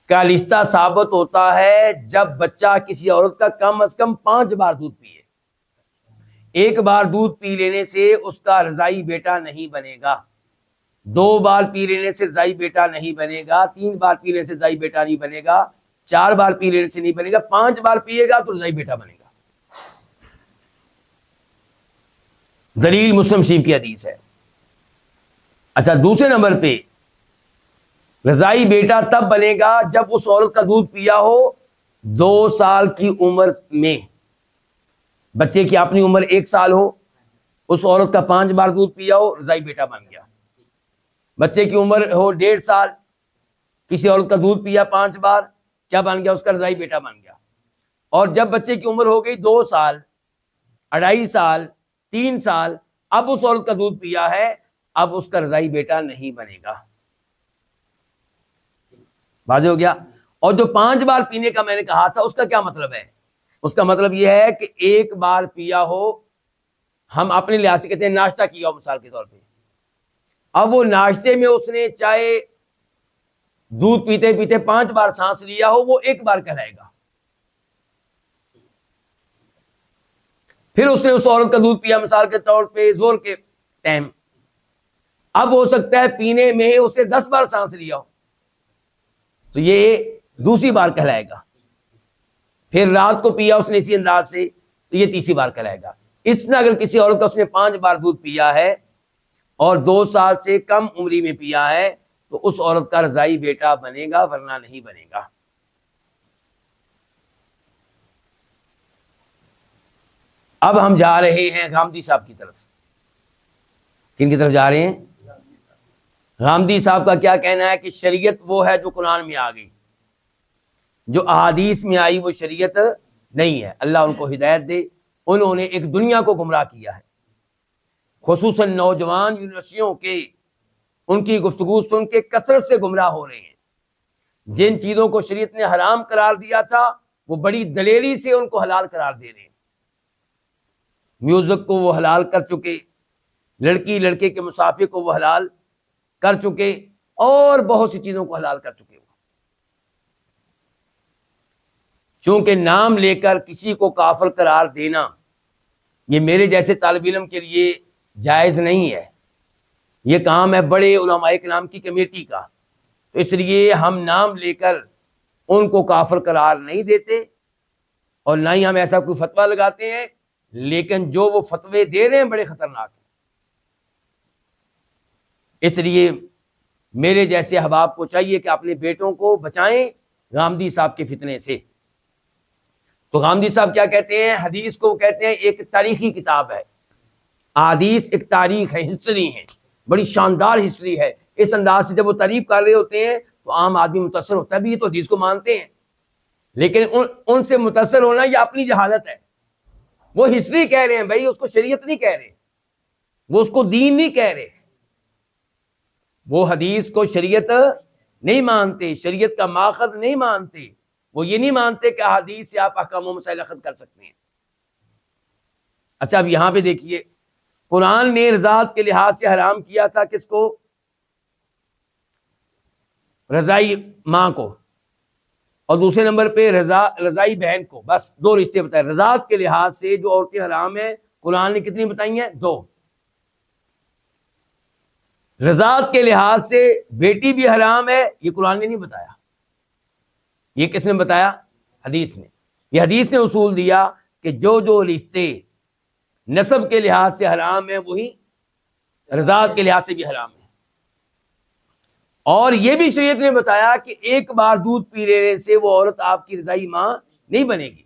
کا رشتہ ثابت ہوتا ہے جب بچہ کسی عورت کا کم از کم 5 بار دودھ پیے. ایک بار دودھ پی لینے سے اس کا رضائی بیٹا نہیں بنے گا، 2 بار پی لینے سے رضائی بیٹا نہیں بنے گا، 3 بار پی لینے سے رضائی بیٹا نہیں بنے گا، 4 بار پی لینے سے نہیں بنے گا، 5 بار پیے گا تو رضائی بیٹا بنے گا. دلیل مسلم شریف کی حدیث ہے. اچھا، دوسرے نمبر پہ رضائی بیٹا تب بنے گا جب اس عورت کا دودھ پیا ہو 2 سال کی عمر میں. بچے کی اپنی عمر 1 سال ہو، اس عورت کا 5 بار دودھ پیا ہو، رضائی بیٹا بن گیا. بچے کی عمر ہو 1.5 سال، کسی عورت کا دودھ پیا 5 بار، کیا بن گیا؟ اس کا رضائی بیٹا بن گیا. اور جب بچے کی عمر ہو گئی 2 سال، 2.5 سال، 3 سال، اب اس عورت کا دودھ پیا ہے، اب اس کا رضائی بیٹا نہیں بنے گا. واضح ہو گیا؟ اور جو 5 بار پینے کا میں نے کہا تھا اس کا کیا مطلب ہے؟ اس کا مطلب یہ ہے کہ 1 بار پیا ہو، ہم اپنے لحاظ سے کہتے ہیں ناشتہ کیا ہو مثال کے طور پہ، اب وہ ناشتے میں اس نے چاہے دودھ پیتے پیتے 5 بار سانس لیا ہو، وہ 1 بار کہلائے گا. پھر اس نے اس عورت کا دودھ پیا مثال کے طور پہ زور کے ٹائم، اب ہو سکتا ہے پینے میں اسے 10 بار سانس لیا ہو، تو یہ دوسری بار کہلائے گا. پھر رات کو پیا اس نے اسی انداز سے، تو یہ تیسری بار کہلائے گا. اس نے اگر کسی عورت کا اس نے 5 بار دودھ پیا ہے اور 2 سال سے کم عمری میں پیا ہے تو اس عورت کا رضائی بیٹا بنے گا، ورنہ نہیں بنے گا. اب ہم جا رہے ہیں غامدی صاحب کی طرف. کن کی طرف جا رہے ہیں؟ غامدی صاحب کا کیا کہنا ہے کہ شریعت وہ ہے جو قرآن میں آ گئی، جو احادیث میں آئی وہ شریعت نہیں ہے. اللہ ان کو ہدایت دے. انہوں نے ایک دنیا کو گمراہ کیا ہے، خصوصاً نوجوان یونیورسٹیوں کے ان کی گفتگو سن کے کثرت سے گمراہ ہو رہے ہیں. جن چیزوں کو شریعت نے حرام قرار دیا تھا وہ بڑی دلیری سے ان کو حلال قرار دے رہے ہیں. میوزک کو وہ حلال کر چکے، لڑکی لڑکے کے مسافے کو وہ حلال کر چکے، اور بہت سی چیزوں کو حلال کر چکے. چونکہ نام لے کر کسی کو کافر قرار دینا یہ میرے جیسے طالب علم کے لیے جائز نہیں ہے، یہ کام ہے بڑے علماء کرام کی کمیٹی کا، تو اس لیے ہم نام لے کر ان کو کافر قرار نہیں دیتے اور نہ ہی ہم ایسا کوئی فتویٰ لگاتے ہیں، لیکن جو وہ فتوے دے رہے ہیں بڑے خطرناک ہیں۔ اس لیے میرے جیسے احباب کو چاہیے کہ اپنے بیٹوں کو بچائیں غامدی صاحب کے فتنے سے۔ تو غامدی صاحب کیا کہتے ہیں؟ حدیث کو کہتے ہیں ایک تاریخی کتاب ہے، احادیث ایک تاریخ ہے، ہسٹری ہے، بڑی شاندار ہسٹری ہے۔ اس انداز سے جب وہ تعریف کر رہے ہوتے ہیں تو عام آدمی متاثر ہوتا ہے، بھی یہ تو حدیث کو مانتے ہیں، لیکن ان سے متاثر ہونا یہ اپنی جہالت ہے۔ وہ ہسٹری کہہ رہے ہیں بھائی، اس کو شریعت نہیں کہہ رہے، وہ اس کو دین نہیں کہہ رہے، وہ حدیث کو شریعت نہیں مانتے، شریعت کا ماخذ نہیں مانتے، وہ یہ نہیں مانتے کہ حدیث سے آپ احکام و مسائل اخذ کر سکتے ہیں۔ اچھا اب یہاں پہ دیکھیے، قرآن نے رضاعت کے لحاظ سے حرام کیا تھا کس کو؟ رضائی ماں کو، اور دوسرے نمبر پہ رضائی بہن کو، بس دو رشتے بتائے۔ رضاعت کے لحاظ سے جو عورتیں حرام ہیں قرآن نے کتنی بتائی ہیں؟ دو۔ رضاعت کے لحاظ سے بیٹی بھی حرام ہے، یہ قرآن نے نہیں بتایا، یہ کس نے بتایا؟ حدیث نے۔ یہ حدیث نے اصول دیا کہ جو رشتے نسب کے لحاظ سے حرام ہیں وہی رضاعت کے لحاظ سے بھی حرام ہے۔ اور یہ بھی شریعت نے بتایا کہ ایک بار دودھ پی لینے سے وہ عورت آپ کی رضائی ماں نہیں بنے گی،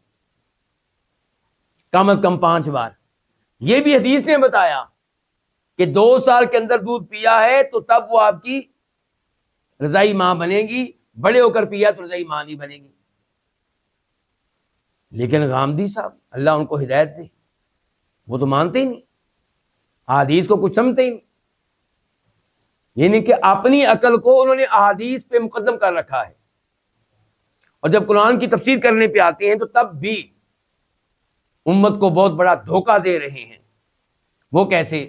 کم از کم 5 بار۔ یہ بھی حدیث نے بتایا کہ 2 سال کے اندر دودھ پیا ہے تو تب وہ آپ کی رضائی ماں بنے گی، بڑے ہو کر پیا تو رضائی ماں نہیں بنے گی۔ لیکن غامدی صاحب اللہ ان کو ہدایت دے، وہ تو مانتے ہی نہیں، احادیث کو کچھ سمجھتے ہی نہیں، یعنی کہ اپنی عقل کو انہوں نے احادیث پہ مقدم کر رکھا ہے، اور جب قرآن کی تفسیر کرنے پہ آتے ہیں تو تب بھی امت کو بہت بڑا دھوکہ دے رہے ہیں۔ وہ کیسے؟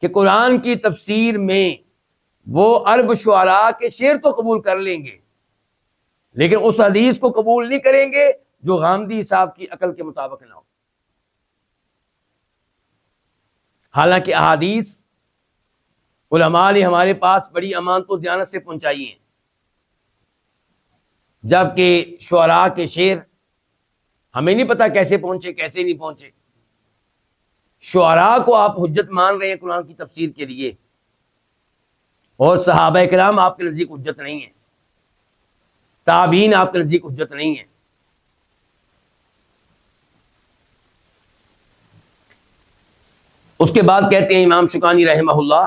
کہ قرآن کی تفسیر میں وہ عرب شعراء کے شعر تو قبول کر لیں گے، لیکن اس حدیث کو قبول نہیں کریں گے جو غامدی صاحب کی عقل کے مطابق نہ ہو۔ حالانکہ احادیث علماء نے ہمارے پاس بڑی امانت و دیانت سے پہنچائی ہیں، جبکہ شعراء کے شعر ہمیں نہیں پتا کیسے پہنچے کیسے نہیں پہنچے۔ شعراء کو آپ حجت مان رہے ہیں قرآن کی تفسیر کے لیے، اور صحابہ کرام آپ کے نزدیک حجت نہیں ہیں، تابعین آپ کے نزدیک حجت نہیں ہیں۔ اس کے بعد کہتے ہیں امام شوکانی رحمہ اللہ،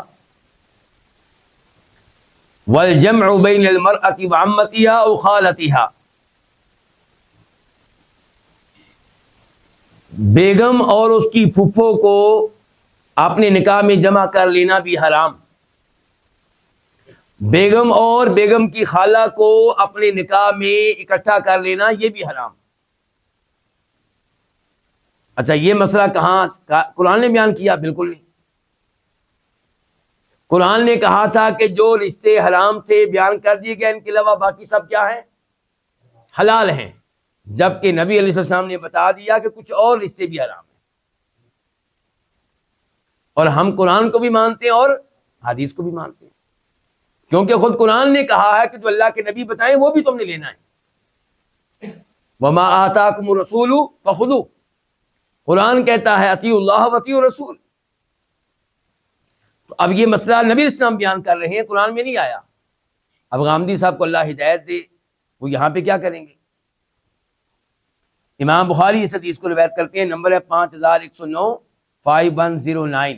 والجمع بین المرأة وعمتها او خالتها، بیگم اور اس کی پھپھو کو اپنے نکاح میں جمع کر لینا بھی حرام، بیگم اور بیگم کی خالہ کو اپنے نکاح میں اکٹھا کر لینا یہ بھی حرام۔ اچھا یہ مسئلہ کہاں قرآن نے بیان کیا؟ بالکل نہیں۔ قرآن نے کہا تھا کہ جو رشتے حرام تھے بیان کر دیے گئے، ان کے علاوہ باقی سب کیا ہیں؟ حلال ہیں، جبکہ نبی علیہ السلام نے بتا دیا کہ کچھ اور رشتے بھی حرام ہیں، اور ہم قرآن کو بھی مانتے ہیں اور حدیث کو بھی مانتے ہیں، کیونکہ خود قرآن نے کہا ہے کہ جو اللہ کے نبی بتائیں وہ بھی تم نے لینا ہے۔ وما آتاکم الرسول فخذوہ، قرآن کہتا ہے اطیعوا اللہ واطیعوا الرسول۔ تو اب یہ مسئلہ نبی علیہ السلام بیان کر رہے ہیں، قرآن میں نہیں آیا۔ اب غامدی صاحب کو اللہ ہدایت دے، وہ یہاں پہ کیا کریں گے؟ امام بخاری اس حدیث کو روایت کرتے ہیں، نمبر ہے 5109 5109،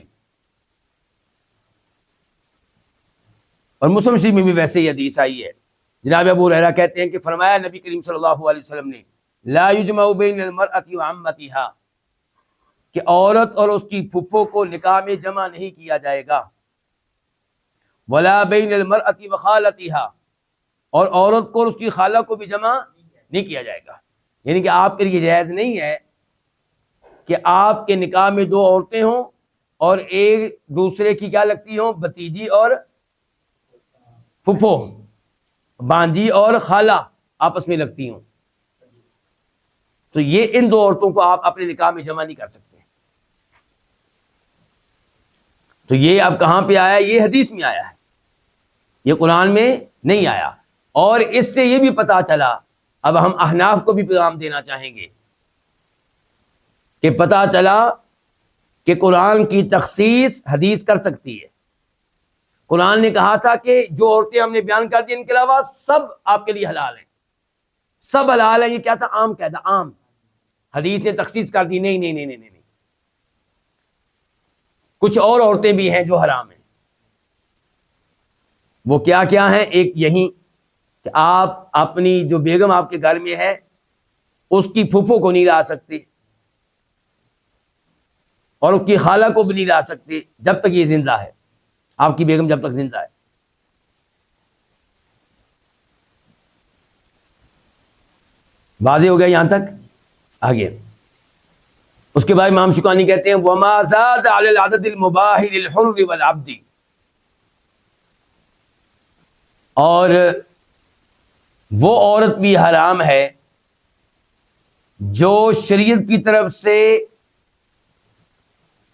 اور مسلم شریف میں بھی ویسے ہی حدیث آئی ہے۔ جناب ابو ہریرہ کہتے ہیں کہ فرمایا نبی کریم صلی اللہ علیہ وسلم نے، لا یجمع بین المرأة وعمتها، کہ عورت اور اس کی پھپھو کو نکاح میں جمع نہیں کیا جائے گا، ولا بین المرأة وخالتها، اور عورت کو اور اس کی خالہ کو بھی جمع نہیں کیا جائے گا، یعنی کہ آپ کے لیے جائز نہیں ہے کہ آپ کے نکاح میں 2 عورتیں ہوں اور ایک دوسرے کی کیا لگتی ہوں؟ بھتیجی اور پھپھو، بانجی اور خالہ آپس میں لگتی ہوں۔ تو یہ ان دو عورتوں کو آپ اپنے نکاح میں جمع نہیں کر سکتے. تو یہ اب کہاں پہ آیا؟ یہ حدیث میں آیا ہے، یہ قرآن میں نہیں آیا. اور اس سے یہ بھی پتا چلا، اب ہم احناف کو بھی پیغام دینا چاہیں گے کہ پتا چلا کہ قرآن کی تخصیص حدیث کر سکتی ہے. قرآن نے کہا تھا کہ جو عورتیں ہم نے بیان کر دی ان کے علاوہ سب آپ کے لیے حلال ہیں، سب حلال ہیں. یہ کیا تھا؟ عام قاعدہ، عام. حدیث نے تخصیص کر دی، نہیں نہیں نہیں نہیں نہیں، کچھ اور عورتیں بھی ہیں جو حرام ہیں. وہ کیا کیا ہیں؟ ایک یہی کہ آپ اپنی جو بیگم آپ کے گھر میں ہے اس کی پھوپھو کو نہیں لا سکتے اور اس کی خالہ کو بھی نہیں لا سکتے جب تک یہ زندہ ہے، آپ کی بیگم جب تک زندہ ہے. واضح ہو گیا یہاں تک؟ آگے اس کے بعد امام شوکانی کہتے ہیں وَمَا زَادَ عَلَى الْعَدَدِ الْمُبَاحِ لِلْحُرِّ وَالْعَبْدِ، اور وہ عورت بھی حرام ہے جو شریعت کی طرف سے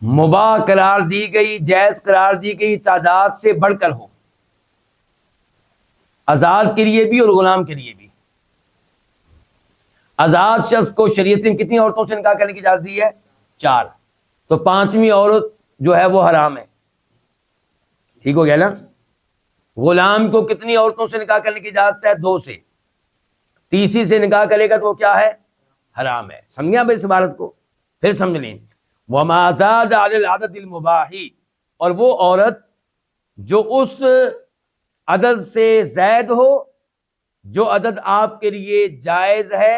مباح قرار دی گئی، جائز قرار دی گئی تعداد سے بڑھ کر ہو، آزاد کے لیے بھی اور غلام کے لیے بھی. آزاد شخص کو شریعت نے کتنی عورتوں سے نکاح کرنے کی اجازت دی ہے؟ 4. تو 5ویں عورت جو ہے وہ حرام ہے. ٹھیک ہو گیا نا؟ غلام کو کتنی عورتوں سے نکاح کرنے کی اجازت ہے؟ 2 سے. تیسری سے نکاح کرے گا تو وہ کیا ہے؟ حرام ہے. سمجھا بھائی اس عبارت کو؟ پھر سمجھ لیں وَمَا زَادَ عَلَى الْعَدَدِ الْمُبَاحِ، اور وہ عورت جو اس عدد سے زائد ہو جو عدد آپ کے لیے جائز ہے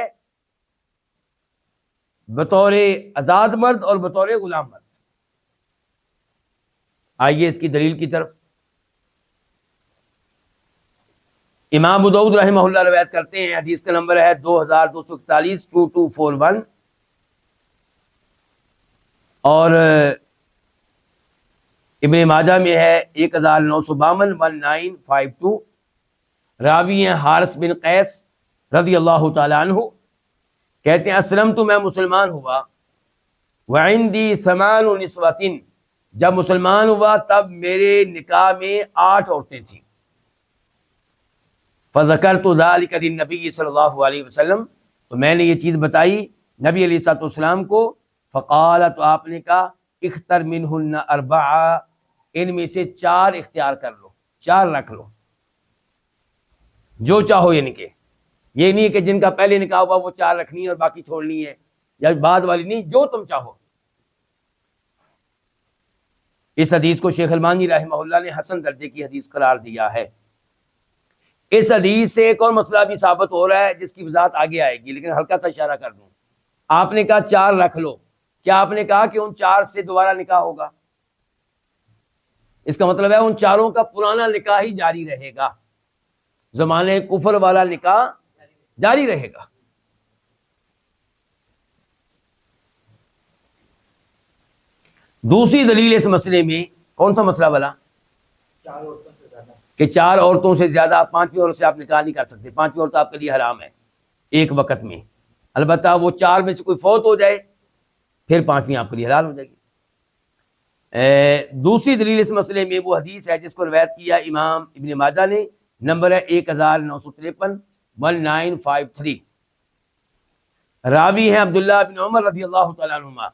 بطور آزاد مرد اور بطور غلام مرد. آئیے اس کی دلیل کی طرف. امام ابو داؤد رحمہ اللہ روایت کرتے ہیں، حدیث کا نمبر ہے 2241 2241، اور ابن ماجہ میں ہے 1952 1952. راوی ہیں حارث بن قیس رضی اللہ تعالیٰ عنہ، کہتے ہیں اسلمت، میں مسلمان ہوا، وعندی 8 نسوۃ، جب مسلمان ہوا تب میرے نکاح میں 8 عورتیں تھیں. فذکرت ذلک للنبی صلی اللہ علیہ وسلم، تو میں نے یہ چیز بتائی نبی علیہ الصلوۃ والسلام کو. فقال، تو آپ نے کہا اختر منہن 4، ان میں سے 4 اختیار کر لو، 4 رکھ لو، جو چاہو. یعنی کہ یہ نہیں کہ جن کا پہلے نکاح ہوا وہ 4 رکھنی ہے اور باقی چھوڑنی ہے، یا بعد والی نہیں، جو تم چاہو. اس حدیث کو شیخ البانی رحمہ اللہ نے حسن درجے کی حدیث قرار دیا ہے. اس حدیث سے ایک اور مسئلہ بھی ثابت ہو رہا ہے جس کی وضاحت آگے آئے گی، لیکن ہلکا سا اشارہ کر دوں. آپ نے کہا 4 رکھ لو، کیا آپ نے کہا کہ ان 4 سے دوبارہ نکاح ہوگا؟ اس کا مطلب ہے ان 4 کا پرانا نکاح ہی جاری رہے گا، زمانے کفر والا نکاح جاری رہے گا. دوسری دلیل اس مسئلے میں کون سا مسئلہ والا؟ کہ 4 عورتوں سے زیادہ آپ 5ویں عورت سے آپ نکاح نہیں کر سکتے. 5ویں عورت آپ کے لیے حرام ہے ایک وقت میں، البتہ وہ 4 میں سے کوئی فوت ہو جائے پھر 5ویں آپ کے لیے حلال ہو جائے گی. دوسری دلیل اس مسئلے میں وہ حدیث ہے جس کو روایت کیا امام ابن ماجہ نے، نمبر ہے 1953 1953. راوی ہیں عبداللہ بن عمر رضی اللہ تعالیٰ عنہما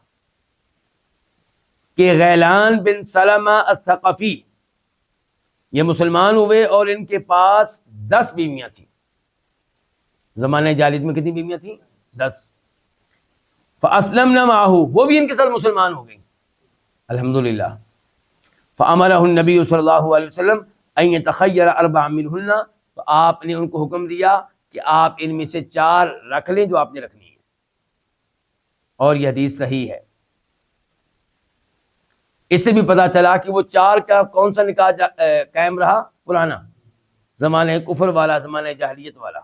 کہ غیلان بن سلمہ الثقفی یہ مسلمان ہوئے اور ان کے پاس 10 بیویاں تھیں. زمانہ جاہلیت میں کتنی بیویاں تھیں؟ 10. فاسلمنا معه، وہ بھی ان کے ساتھ مسلمان ہو گئیں الحمدللہ. فامرہ النبی صلی اللہ علیہ وسلم ان یتخیر 4 منہن، تو آپ نے ان کو حکم دیا کہ آپ ان میں سے 4 رکھ لیں جو آپ نے رکھنی ہے. اور یہ حدیث صحیح ہے. اس سے بھی پتا چلا کہ وہ 4 کا کون سا نکاح قائم رہا؟ پرانا، زمانہ کفر والا، زمانہ جاہلیت والا.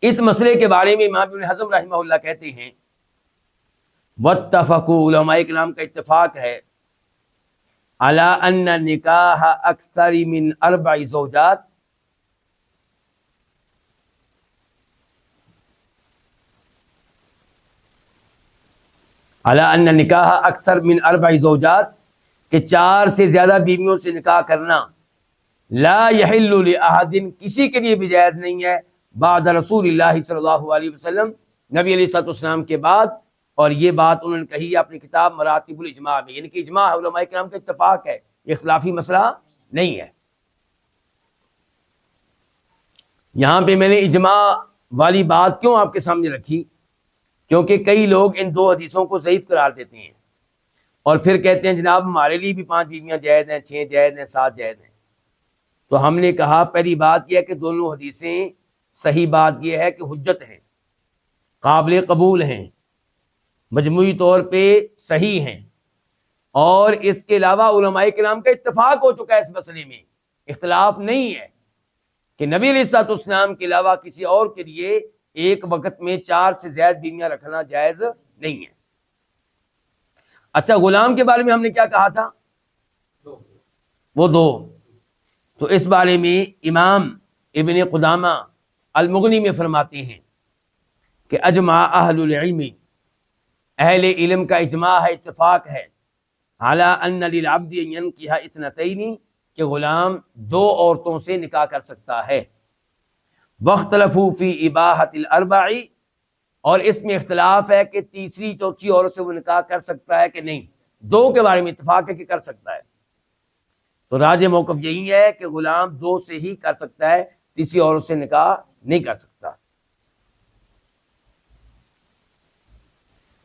اس مسئلے کے بارے میں امام ابن حزم رحمہ اللہ کہتے ہیں واتفقوا، علماء کرام کا اتفاق ہے، علی ان نکاح اکثر من 4 زوجات، علی ان نکاح اکثر من 4 زوجات، کہ 4 سے زیادہ بیویوں سے نکاح کرنا، لا یحل لأحد، کسی کے لیے بھی جائز نہیں ہے، بعد رسول اللہ صلی اللہ علیہ وسلم، نبی علیہ الصلوۃ والسلام کے بعد. اور یہ بات انہوں نے کہی ہے اپنی کتاب مراتب الاجماع میں، یعنی کہ اجماع علماء کرام کا اتفاق ہے، یہ اختلافی مسئلہ نہیں ہے. یہاں پہ میں نے اجماع والی بات کیوں آپ کے سامنے رکھی؟ کیونکہ کئی لوگ ان 2 حدیثوں کو ضعیف قرار دیتے ہیں اور پھر کہتے ہیں جناب ہمارے لیے بھی 5 بیویاں جائز ہیں، 6 جائز ہیں، 7 جائز ہیں. تو ہم نے کہا پہلی بات یہ ہے کہ دونوں حدیثیں صحیح بات یہ ہے کہ حجت ہیں، قابل قبول ہیں، مجموعی طور پہ صحیح ہیں، اور اس کے علاوہ علماء کرام کا اتفاق ہو چکا ہے اس مسئلے میں، اختلاف نہیں ہے کہ نبی علیہ الصلوۃ والسلام کے علاوہ کسی اور کے لیے ایک وقت میں 4 سے زیادہ بیویاں رکھنا جائز نہیں ہے. اچھا، غلام کے بارے میں ہم نے کیا کہا تھا؟ وہ 2. تو اس بارے میں امام ابن قدامہ المغنی میں فرماتے ہیں کہ اجمع اہل العلم، اہل علم کا اجماع ہے، اتفاق ہے، علی ان للعبد ان ينکح 2 کہ غلام 2 عورتوں سے نکاح کر سکتا ہے. واختلفوا فی اباحۃ الاربع، اور اس میں اختلاف ہے کہ تیسری چوتھی عورت سے وہ نکاح کر سکتا ہے کہ نہیں. 2 کے بارے میں اتفاق ہے کہ کر سکتا ہے. تو راجح موقف یہی ہے کہ غلام 2 سے ہی کر سکتا ہے، تیسری عورت سے نکاح نہیں کر سکتا.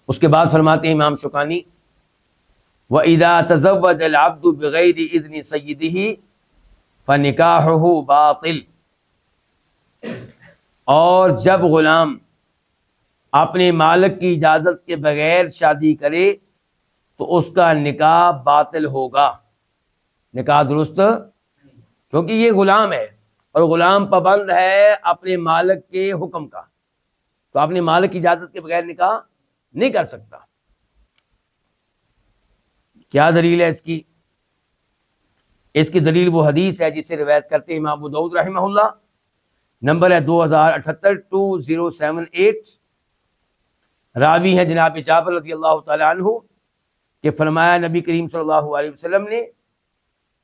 اس کے بعد فرماتے ہیں امام شوکانی، وَإِذَا تَزَوَّجَ الْعَبْدُ بِغَيْرِ إِذْنِ سَيِّدِهِ فَنِكَاحُهُ باطل، اور جب غلام اپنے مالک کی اجازت کے بغیر شادی کرے تو اس کا نکاح باطل ہوگا، نکاح درست، کیونکہ یہ غلام ہے اور غلام پابند ہے اپنے مالک کے حکم کا، تو اپنے مالک کی اجازت کے بغیر نکاح نہیں کر سکتا. کیا دلیل ہے اس کی؟ اس کی دلیل وہ حدیث ہے جسے روایت کرتے ہیں امام ابو داؤد رحمہ اللہ، نمبر ہے 2078، راوی ہیں جناب جابر رضی اللہ تعالی عنہ، کہ فرمایا نبی کریم صلی اللہ علیہ وسلم نے،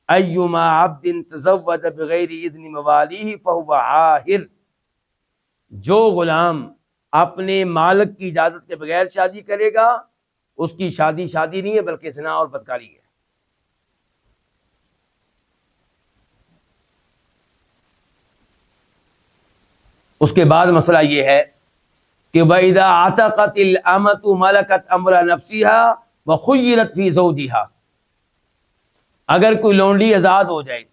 ایما عبد تزوج بغیر اذن موالیہ فہو عاہر، جو غلام اپنے مالک کی اجازت کے بغیر شادی کرے گا اس کی شادی نہیں ہے بلکہ زنا اور بدکاری ہے. اس کے بعد مسئلہ یہ ہے کہ وَإِذَا عَتَقَتِ الْأَمَةُ مَلَكَتْ أَمْرَ نَفْسِهَا وَخُيِّرَتْ فِي زَوْجِهَا، اگر کوئی لونڈی آزاد ہو جائے،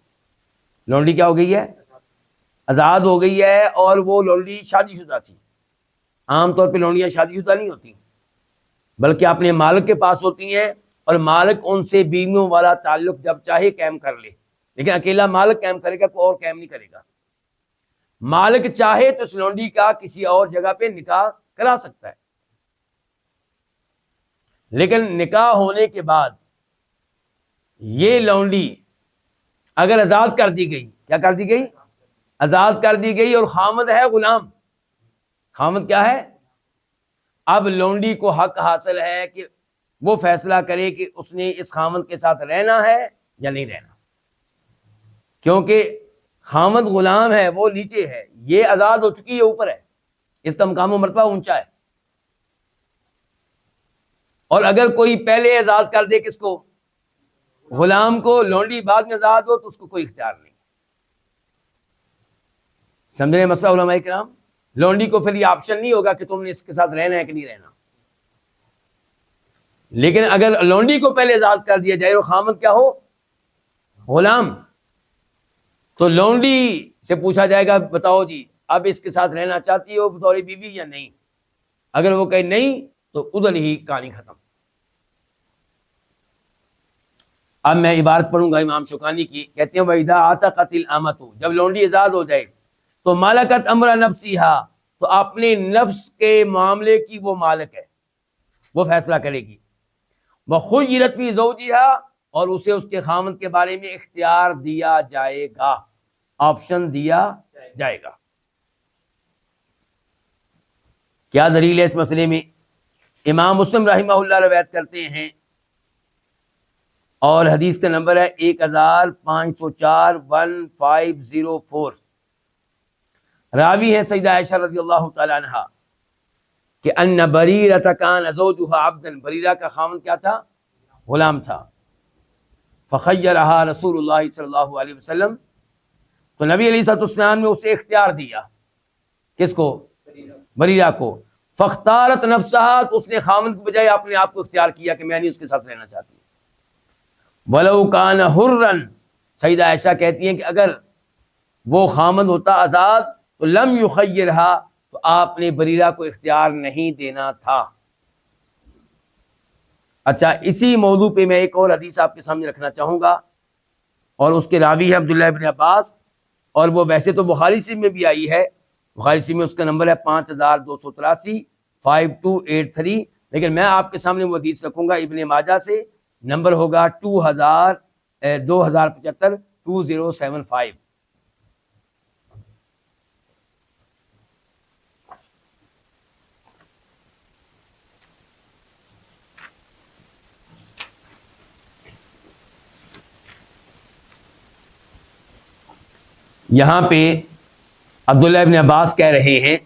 لونڈی کیا ہو گئی ہے؟ آزاد ہو گئی ہے، اور وہ لونڈی شادی شدہ تھی. عام طور پہ لونڈیاں شادی شدہ نہیں ہوتی بلکہ اپنے مالک کے پاس ہوتی ہیں، اور مالک ان سے بیویوں والا تعلق جب چاہے قائم کر لے، لیکن اکیلا مالک قائم کرے گا، کوئی اور قائم نہیں کرے گا. مالک چاہے تو اس لونڈی کا کسی اور جگہ پہ نکاح کرا سکتا ہے، لیکن نکاح ہونے کے بعد یہ لونڈی اگر آزاد کر دی گئی، کیا کر دی گئی؟ آزاد کر دی گئی، اور خامد ہے غلام. خامد کیا ہے؟ اب لونڈی کو حق حاصل ہے کہ وہ فیصلہ کرے کہ اس نے اس خامد کے ساتھ رہنا ہے یا نہیں رہنا، کیونکہ خامد غلام ہے، وہ نیچے ہے، یہ آزاد ہو چکی ہے، اوپر ہے، اس کا مقام و مرتبہ اونچا ہے. اور اگر کوئی پہلے آزاد کر دے کس کو؟ غلام کو، لونڈی بعد میں آزاد ہو تو اس کو کوئی اختیار نہیں. سمجھ رہے مسئلہ علماء کرام؟ لونڈی کو پھر یہ آپشن نہیں ہوگا کہ تم نے اس کے ساتھ رہنا ہے کہ نہیں رہنا. لیکن اگر لونڈی کو پہلے آزاد کر دیا جائے اور خامد کیا ہو؟ غلام، تو لونڈی سے پوچھا جائے گا بتاؤ جی اب اس کے ساتھ رہنا چاہتی ہو بطور بیوی یا نہیں؟ اگر وہ کہے نہیں تو ادھر ہی کہانی ختم. اب میں عبارت پڑھوں گا امام شوکانی کی، کہتے ہیں وَإِذَا عَتَقَتِ الْأَمَةُ، جب لونڈی آزاد ہو جائے تو مَلَكَتْ أَمْرَ نَفْسِهَا، تو اپنے نفس کے معاملے کی وہ مالک ہے، وہ فیصلہ کرے گی. وَخُيِّرَتْ فِي زَوْجِهَا، اور اسے اس کے خامد کے بارے میں اختیار دیا جائے گا، آپشن دیا جائے گا. کیا دلیل ہے اس مسئلے میں؟ امام مسلم رحمہ اللہ روایت کرتے ہیں اور حدیث کا نمبر ہے 1504 1504. راوی ہے سیدہ عائشہ رضی اللہ تعالی عنہا کہ ان بریرۃ کان زوجها عبدا، بریرہ کا خاوند کیا تھا؟ غلام تھا. فخیرها رسول اللہ صلی اللہ علیہ وسلم، تو نبی علیہ الصلوۃ والسلام نے اسے اختیار دیا. کس کو؟ بریرہ کو. فاختارت نفسها، تو اس نے خاوند کے بجائے اپنے آپ کو اختیار کیا کہ میں نہیں اس کے ساتھ رہنا چاہتی. ولو کان حرا، سیدہ عائشہ کہتی ہیں کہ اگر وہ خاوند ہوتا آزاد تو لم یخیرها، تو آپ نے بریرہ کو اختیار نہیں دینا تھا. اچھا، اسی موضوع پہ میں ایک اور حدیث آپ کے سامنے رکھنا چاہوں گا، اور اس کے راوی ہے عبداللہ ابن عباس، اور وہ ویسے تو بخاری شریف میں بھی آئی ہے. بخاری شریف میں اس کا نمبر ہے 5283 5283، لیکن میں آپ کے سامنے وہ حدیث رکھوں گا ابن ماجہ سے، نمبر ہوگا 2075 2075. یہاں پہ عبداللہ ابن عباس کہہ رہے ہیں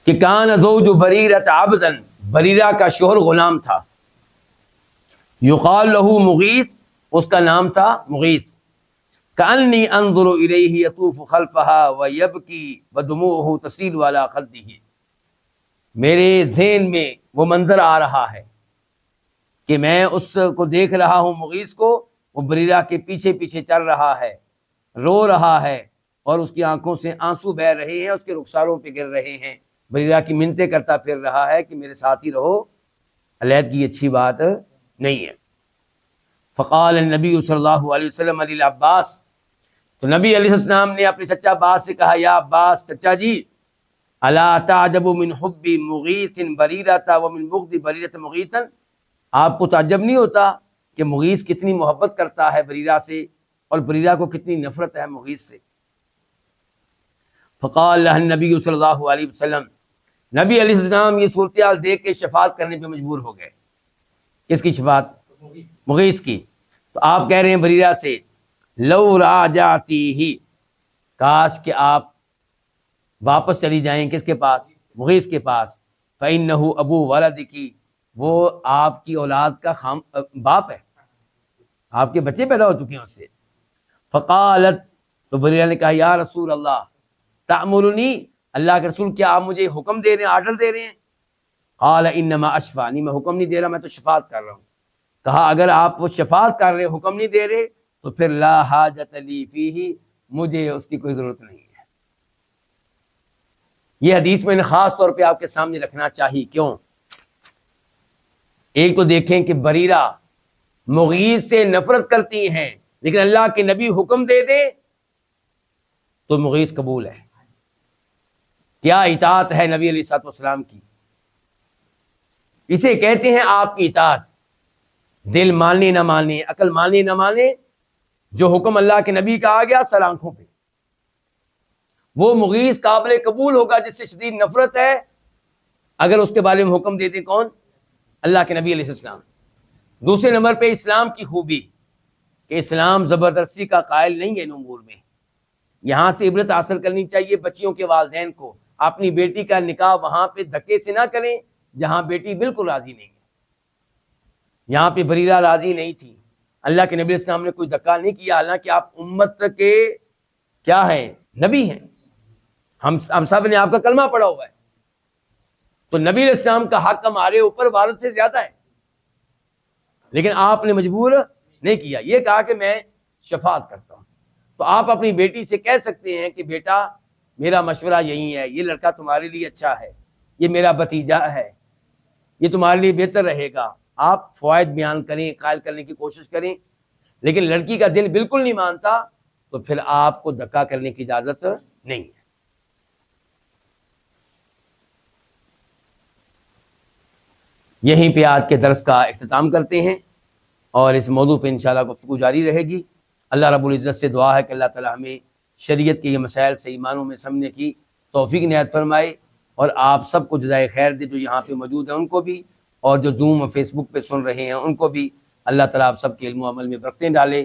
کہ کان زوج بریرۃ عبدا، بریرہ کا شوہر غلام تھا. یقال له مغیث، اس کا نام تھا مغیث. کانی انظر الیہ یطوف خلفها ویبکی ودموعه تسیل علی خده، میرے ذہن میں وہ منظر آ رہا ہے کہ میں اس کو دیکھ رہا ہوں، مغیث کو، وہ بریرہ کے پیچھے پیچھے چل رہا ہے، رو رہا ہے، اور اس کی آنکھوں سے آنسو بہہ رہے ہیں، اس کے رخساروں پہ گر رہے ہیں. بریرہ کی منتیں کرتا پھر رہا ہے کہ میرے ساتھ ہی رہو، علیحدگی اچھی بات نہیں ہے. فقال النبی صلی اللہ علیہ وسلم علی العباس، تو نبی علیہ السلام نے اپنے چچا عباس سے کہا، یا عباس، چچا جی، الا تعجب من حب مغیث بریرۃ ومن بغض بریرۃ مغیثا، آپ کو تعجب نہیں ہوتا کہ مغیث کتنی محبت کرتا ہے بریرہ سے، اور بریرہ کو کتنی نفرت ہے مغیث سے. فقال لہ النبی صلی اللہ علیہ وسلم، نبی علیہ السلام یہ صورتحال دیکھ کے شفاعت کرنے پہ مجبور ہو گئے. کس کی شفاعت؟ مغیث کی. تو آپ کہہ رہے ہیں بریرہ سے، لو راجعتیہ، کاش کہ آپ واپس چلی جائیں کس کے پاس؟ مغیث کے پاس. فإنہ ابو ولدکی، وہ آپ کی اولاد کا باپ ہے، آپ کے بچے پیدا ہو چکے ہیں اس سے. فقالت، تو بریرہ نے کہا، یا رسول اللہ تأمرنی، اللہ کے رسول کیا آپ مجھے حکم دے رہے ہیں، آرڈر دے رہے ہیں؟ قال انما اشفع، نہیں میں حکم نہیں دے رہا، میں تو شفاعت کر رہا ہوں. کہا اگر آپ وہ شفاعت کر رہے، حکم نہیں دے رہے، تو پھر لا حاجت لی فیہ، مجھے اس کی کوئی ضرورت نہیں ہے. یہ حدیث میں نے خاص طور پہ آپ کے سامنے رکھنا چاہیے. کیوں؟ ایک تو دیکھیں کہ بریرہ مغیث سے نفرت کرتی ہیں، لیکن اللہ کے نبی حکم دے دے تو مغیث قبول ہے. کیا اطاعت ہے نبی علیہ الصلوۃ والسلام کی، اسے کہتے ہیں آپ کی اطاعت. دل مانے نہ مانے، عقل مانے نہ مانے، جو حکم اللہ کے نبی کا آ گیا سر آنکھوں پہ. وہ مغیث قابل قبول ہوگا جس سے شدید نفرت ہے، اگر اس کے بارے میں حکم دے دیں کون؟ اللہ کے نبی علیہ السلام. دوسرے نمبر پہ اسلام کی خوبی کہ اسلام زبردستی کا قائل نہیں ہے ان امور میں. یہاں سے عبرت حاصل کرنی چاہیے بچیوں کے والدین کو. اپنی بیٹی کا نکاح وہاں پہ دھکے سے نہ کریں جہاں بیٹی بالکل راضی نہیں ہے. یہاں پہ بریرہ راضی نہیں تھی، اللہ کے نبی السلام نے کوئی دھکا نہیں کیا، حالانکہ آپ امت کے کیا ہیں؟ نبی ہیں. ہم سب نے آپ کا کلمہ پڑھا ہوا ہے، تو نبی علیہ السلام کا حق ہمارے اوپر والد سے زیادہ ہے، لیکن آپ نے مجبور نہیں کیا. یہ کہا کہ میں شفاعت کرتا ہوں. تو آپ اپنی بیٹی سے کہہ سکتے ہیں کہ بیٹا میرا مشورہ یہی ہے، یہ لڑکا تمہارے لیے اچھا ہے، یہ میرا بھتیجا ہے، یہ تمہارے لیے بہتر رہے گا. آپ فوائد بیان کریں، قائل کرنے کی کوشش کریں، لیکن لڑکی کا دل بالکل نہیں مانتا تو پھر آپ کو دھکا کرنے کی اجازت نہیں ہے. یہیں پہ آج کے درس کا اختتام کرتے ہیں، اور اس موضوع پہ انشاءاللہ گفتگو جاری رہے گی. اللہ رب العزت سے دعا ہے کہ اللہ تعالی ہمیں شریعت کے یہ مسائل صحیح معنوں میں سمجھنے کی توفیق عنایت فرمائے، اور آپ سب کو جزائے خیر دے جو یہاں پہ موجود ہیں ان کو بھی، اور جو زوم اور فیس بک پہ سن رہے ہیں ان کو بھی اللہ تعالیٰ آپ سب کے علم و عمل میں برکتیں ڈالے۔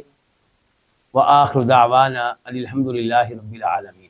وآخر دعوانا الحمد للہ رب العالمین۔